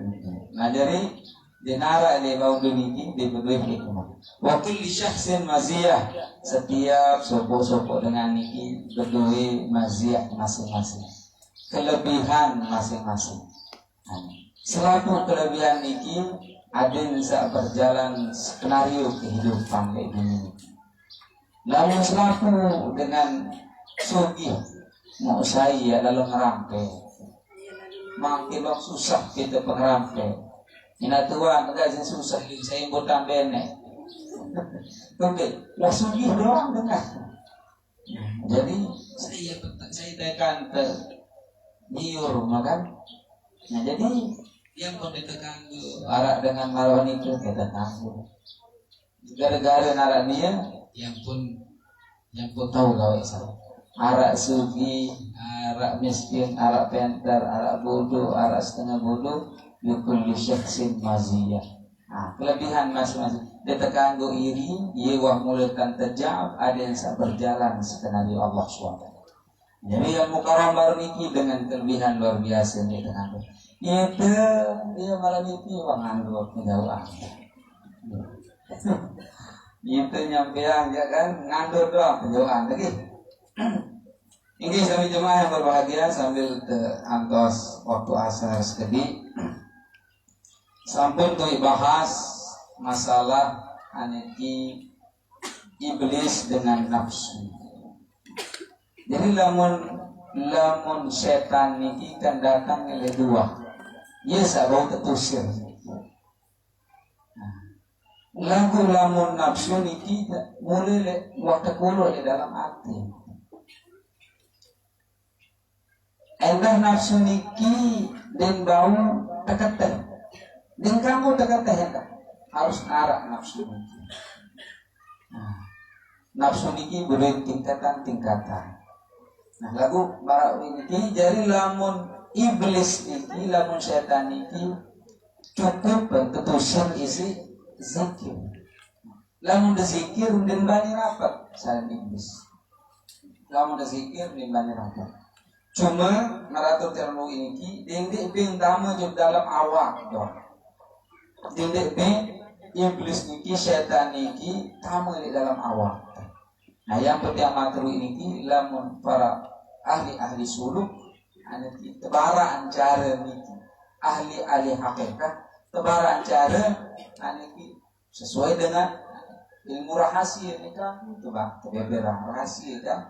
Nah jadi dinara di bawah dunia di berdua hikmah. Waktu di syakhsin maziyah setiap sopo dengan niki berdua maziyah masing-masing. Kelebihan masing-masing. Selaku kelebihan niki ada yang bisa berjalan skenario kehidupan di dunia. Lalu selaku dengan sugih mau saya lalu merampai. Makin susah kita pengerampe. Ina tua magazin susah saya botan benek. Oke, langsung dia doang dengar. Jadi saya tekan ke biur makan. Nah jadi yang pun ditekan arak dengan marwan itu kita tahu. Gara-gara narak dia yang pun tahu gawe salah. Arak sugi, arak miskin, arak penter, arak bodoh, arak setengah bodoh, likulli syakhsin maziyah. Nah, kelebihan masing-masing. Dia terganggu iri, ia wah mulakan terjawab, ada yang tak berjalan skenario Allah SWT. Jadi yang mukarram baru niki dengan kelebihan luar biasa dia terganggu. Itu dia malah niki wah nganggur penjauhan. Itu nyampean ya kan ngandur doang penjauhan lagi. Ini kami jemaah yang berbahagia sambil antos waktu asar sekedi sampun tuh bahas masalah aneki iblis dengan nafsu. Jadi lamun setan niki kan datang oleh dua. Ia sabau ketusir. Lagu lamun nafsu niki mulai waktu kulo di dalam hati. Endah nafsu niki dan bau teketeh dan kamu teketeh ya harus ngarak nafsu niki. Nah, nafsu niki boleh tingkatan. Nah lagu bara niki jari lamun iblis niki lamun setan niki cukup ketusan isi zikir. Lamun da zikir dan bani rapat saran iblis. Lamun da zikir dan bani rapat. Cuma naratur terlalu ini dendek bing dama jod dalam awak dong. Dendek bing iblis niki setan niki tamu di dalam awak. Nah yang pertama terus ini lamun para ahli suluk aniki tebara ancara niki ahli hakikat tebara ancara aniki sesuai dengan ilmu rahasia ini kan itu bang kebebaran rahasia kan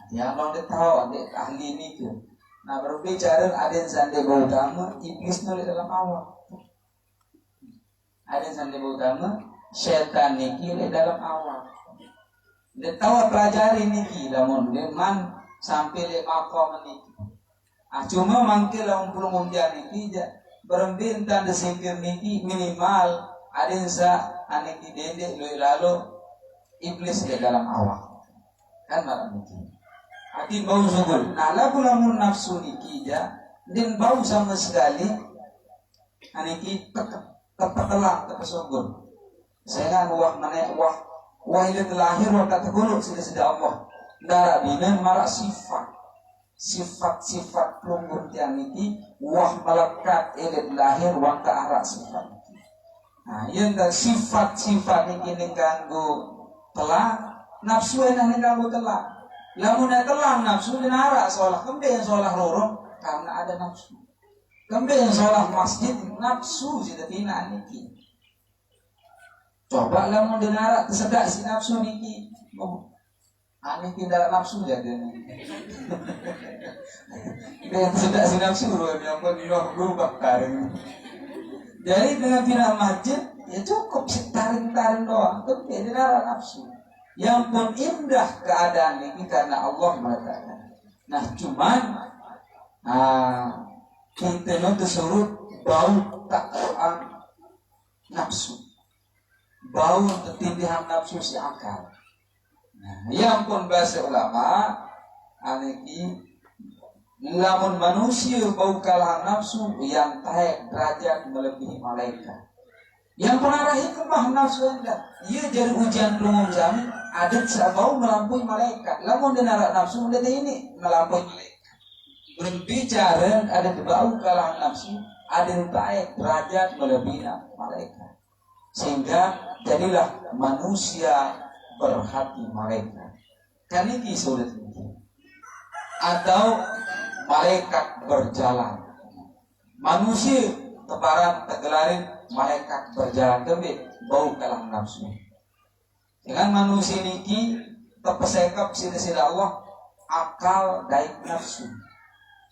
yang mau tahu ada ahli ini ke nah berbicara ada yang sandi utama iblis nulis dalam awak ada yang sandi utama setan niki di dalam awak dia tahu pelajari niki lamun dia man sampai di makom niki cuma mangke lamun belum niki berembintan di singkir niki minimal ada yang sa aniki dendek lalu iblis di dalam awak kan malam niki hati bau sugul nah lamun nafsu niki dan bau sama sekali aniki kepetelang kepesugul saya kan wah ini terlahir waktu tergulung sudah Allah darah bina marak sifat pelunggur yang ini wah melekat ini lahir waktu arah sifat nah yang sifat ini ganggu telah nafsu ini ganggu telah lamun telah nafsu ini arah seolah kembali seolah lorong karena ada nafsu kembali seolah masjid nafsu sudah tina niki coba lamun dengar tersedak si nafsu niki aneh tidak nafsu jadi dia tersedak si nafsu yang pun berubah taring jadi dengan pindah masjid ya cukup si taring doang tapi dia dengar nafsu yang pun indah keadaan ini karena Allah mengatakan nah cuman kita nanti surut bau takwaan nafsu bau ketindihan nafsu si akal. Nah, yang pun bahasa ulama, aniki lamun manusia bau kalah nafsu yang taek derajat melebihi malaikat. Yang pengarah hikmah nafsu anda, ia jadi ujian umum zaman ada bau melampaui malaikat. Lamun dengar nafsu dia ini melampaui malaikat. Berbicara ada bau kalah nafsu, ada taek derajat melebihi malaikat. Sehingga jadilah manusia berhati malaikat. Kan ini sulit ini. Atau malaikat berjalan. Manusia tebaran tegelarin malaikat berjalan kembali bau kalah nafsu. Dengan manusia ini terpesekap sida Allah akal daik nafsu.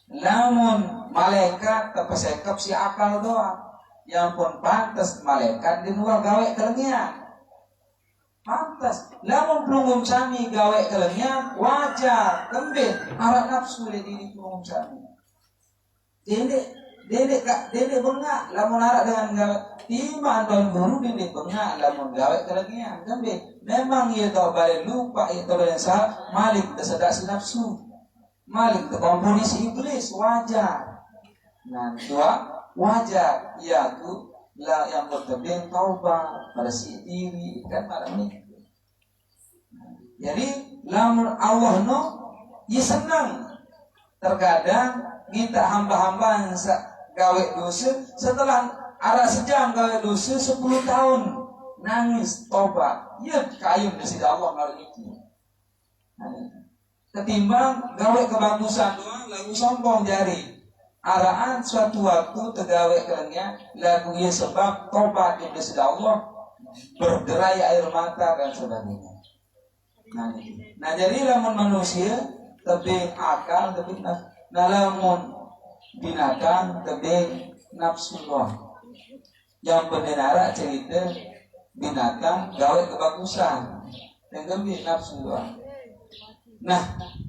Namun malaikat terpesekap si akal doang. Yang pun pantas malaikat di luar gawe kelengian pantas lamun pelungum sami gawe kelengian wajar kembali arah nafsu di diri pelungum sami dede bengak lamun arah dengan gawe timan dan guru dede bengak lamun gawe kelengian kembali memang ia tahu balik lupa ia tahu yang salah malik tersedak nafsu malik terkomponisi iblis wajar nah dua wajar yaitu lah yang bertebing taubat pada si diri kan malam ini. Jadi lamun Allah no, ya senang. Terkadang kita hamba-hamba gawe dosa setelah arah sejam gawe dosa 10 tahun nangis taubat. Ya kayum dari Allah malam itu. Ketimbang gawe kebagusan doang lagu sombong jari. Araan suatu waktu tegawe kelengnya lagu ia sebab tobat yang sudah Allah berderai air mata dan sebagainya. Nah jadi lamun manusia tebing akal tebing nah lamun binatang tebing nafsu Allah. Yang pendenara cerita binatang gawe kebagusan dan tebing nafsu Allah. Nah,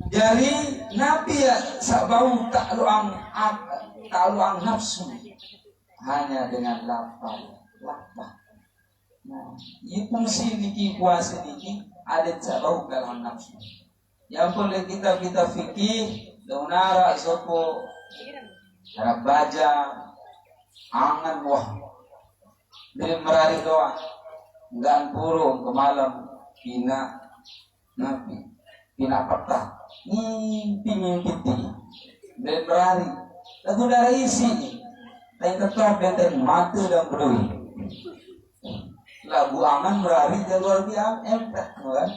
jadi Nabi ya sabau tak luang taluang nafsu hanya dengan lapar. Nah, ini fungsi niki puasa niki ada cabau dalam nafsu. Yang boleh kita fikir daunara sopo harap baca angan wah dari merari doa dan purung ke malam pina napi pina patah mimpi dari merari lagu dari isi lain tetap benten mati dan berdui lagu aman berari jalur biang empet kan.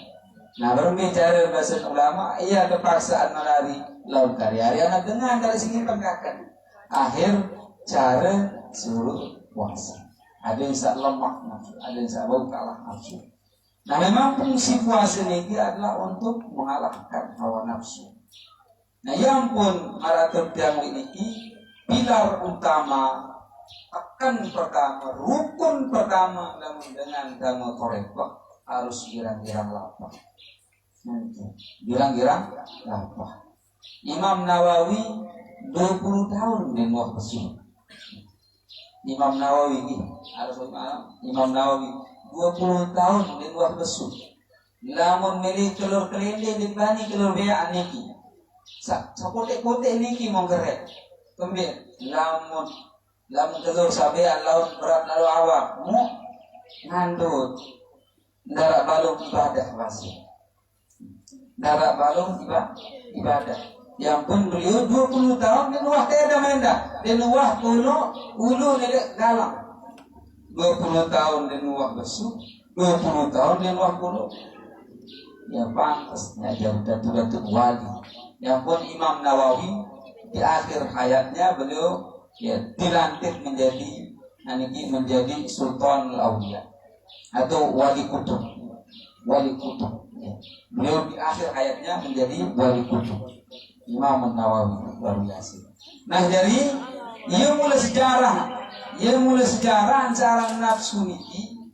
Nah berbicara bahasa ulama, iya kepaksaan melari laut karya anak dengan dari sini pengkakan akhir cara suruh puasa. Ada yang sak lemah nafsu, ada yang sak bau kalah nafsu. Nah memang fungsi puasa ini adalah untuk mengalahkan hawa nafsu. Nah yang pun maraton yang ini pilar utama akan pertama rukun pertama dengan kamu korekok harus girang-girang lapar. Girang-girang lapar. Imam Nawawi 20 tahun di Nuh Besul. Imam Nawawi ini harus Imam Nawawi 20 tahun di Nuh Besul. Lamun milih telur kelende di bani telur beak niki. Sapote-pote niki mau geret. Kemudian lamun telur sabean laut berat lalu awak mu ngandut darak balung ibadah masih darak balung ibadah yang pun beliau 20 tahun di luar tiada menda di luar ulu nenek dalam 20 tahun di luar besu 20 tahun di luar ulu ya pantasnya jauh datuk wali yang pun Imam Nawawi di akhir hayatnya beliau ya dilantik menjadi Sultan Aulia atau wali kutub ya. Beliau di akhir hayatnya menjadi wali kutub Imam Nawawi baru yasin. Nah jadi ia mulai sejarah cara nafsu niki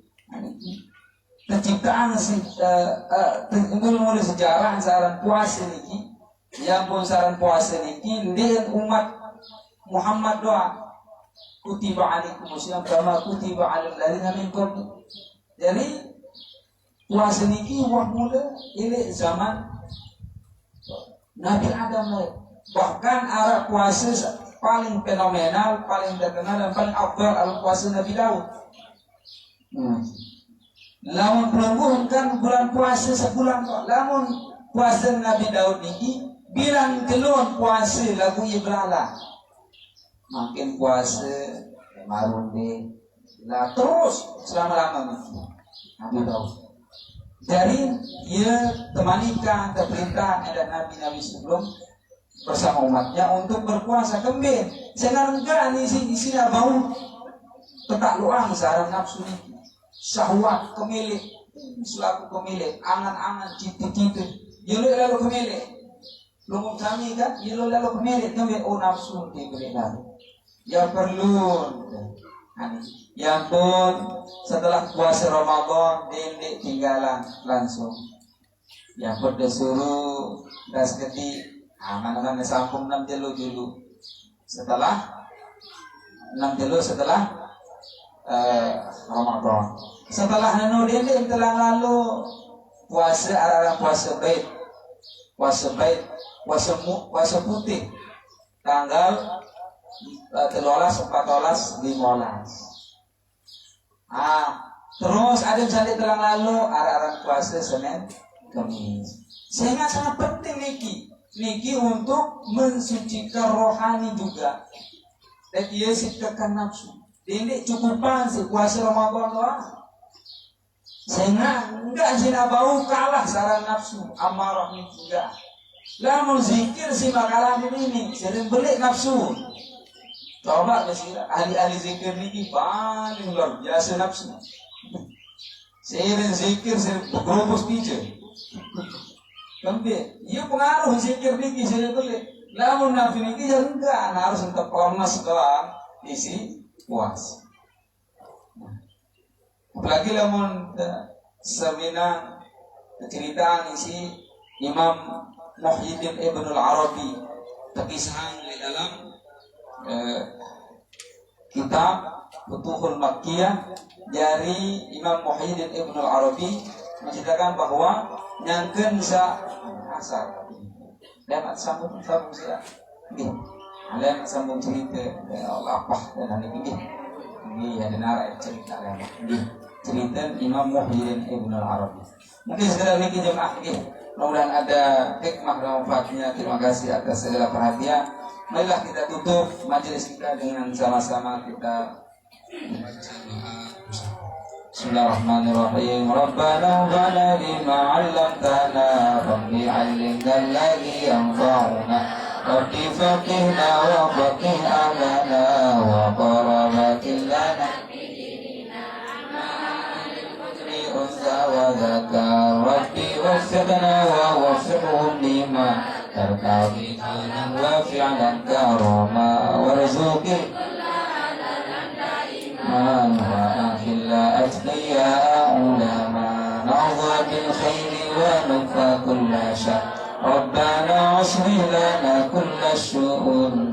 terciptaan mulai sejarah cara puasa niki yang pun saran puasa niki dengan umat Muhammad doa kutiba alaikumusiyam kama kutiba alal ladzina min qabl. Jadi puasa niki wah mula ini zaman Nabi Adam bahkan arah puasa paling fenomenal, paling terkenal dan paling afdal adalah puasa Nabi Daud. Lamun pelungguh kan bulan puasa sebulan kok. Lamun puasa Nabi Daud niki bilang telur puasa lagu ibrala. Makin puasa marunde lah terus selama-lamanya Nabi Daud. Dari ia temanikan perintah ada nabi-nabi sebelum bersama umatnya untuk berpuasa kembali. Jangan enggak isi bau tetak luang sarang nafsu ini syahwat kemilik selaku pemilik angan-angan cita-cita yelo lalu kemilik belum kami kan yelo lalu kemilik kembali nafsu diberi lalu yang perlu yang pun setelah puasa Ramadan dendek tinggalan langsung yang pun disuruh das gedi mana-mana sampung 6 jelo dulu setelah 6 jelo setelah Ramadan setelah nanu dendek telah lalu puasa arah puasa bait puasa putih tanggal 13, 14, 15. Terus ada yang telah lalu arah-arah puasa Senin, Kamis. Sehingga sangat penting niki untuk mensucikan rohani juga. Dan dia sikapkan nafsu. Ini cukupan sih puasa Ramadan doang. Sehingga enggak zina bau kalah saran nafsu, amarah juga. Lamun zikir si makalah ini sering beli nafsu. Coba ahli-ahli zikir ini paling luar biasa nafsu. Sering zikir, sering bergerobos pijak. Kemudian, ia pengaruh zikir ini sering beli. Namun nafsu ini ya enggak, harus untuk ormas doang isi puas. Apalagi lamun seminar ceritaan isi Imam Muhyiddin Ibnul Arabi terkisahan di dalam kitab Futuhul Makkiyah dari Imam Muhyiddin Ibnu Arabi menceritakan bahwa nyangkeun sa asar dan sambung sia nggih ada sambung cerita Allah apa dan ini nggih ada nara cerita nggih cerita Imam Muhyiddin Ibnu Arabi mungkin segera niki jemaah nggih mudah-mudahan ada hikmah dan manfaatnya. Terima kasih atas segala perhatian. Marilah kita tutup majelis kita dengan sama-sama kita Bismillahirrahmanirrahim. Rabbana ghfir lima 'allamtana rabbi 'allimna alladhi yanfa'una rabbi faqihna wa faqih a'lana wa qarabatil lana وذكر ربي وفقنا ووفقهم لما ترتضي قولا وفعلا كرما وارزقي وأخلا أتقياء علما نعظى بالخير ونكفى كل شر ربنا أصلح لنا كل الشؤون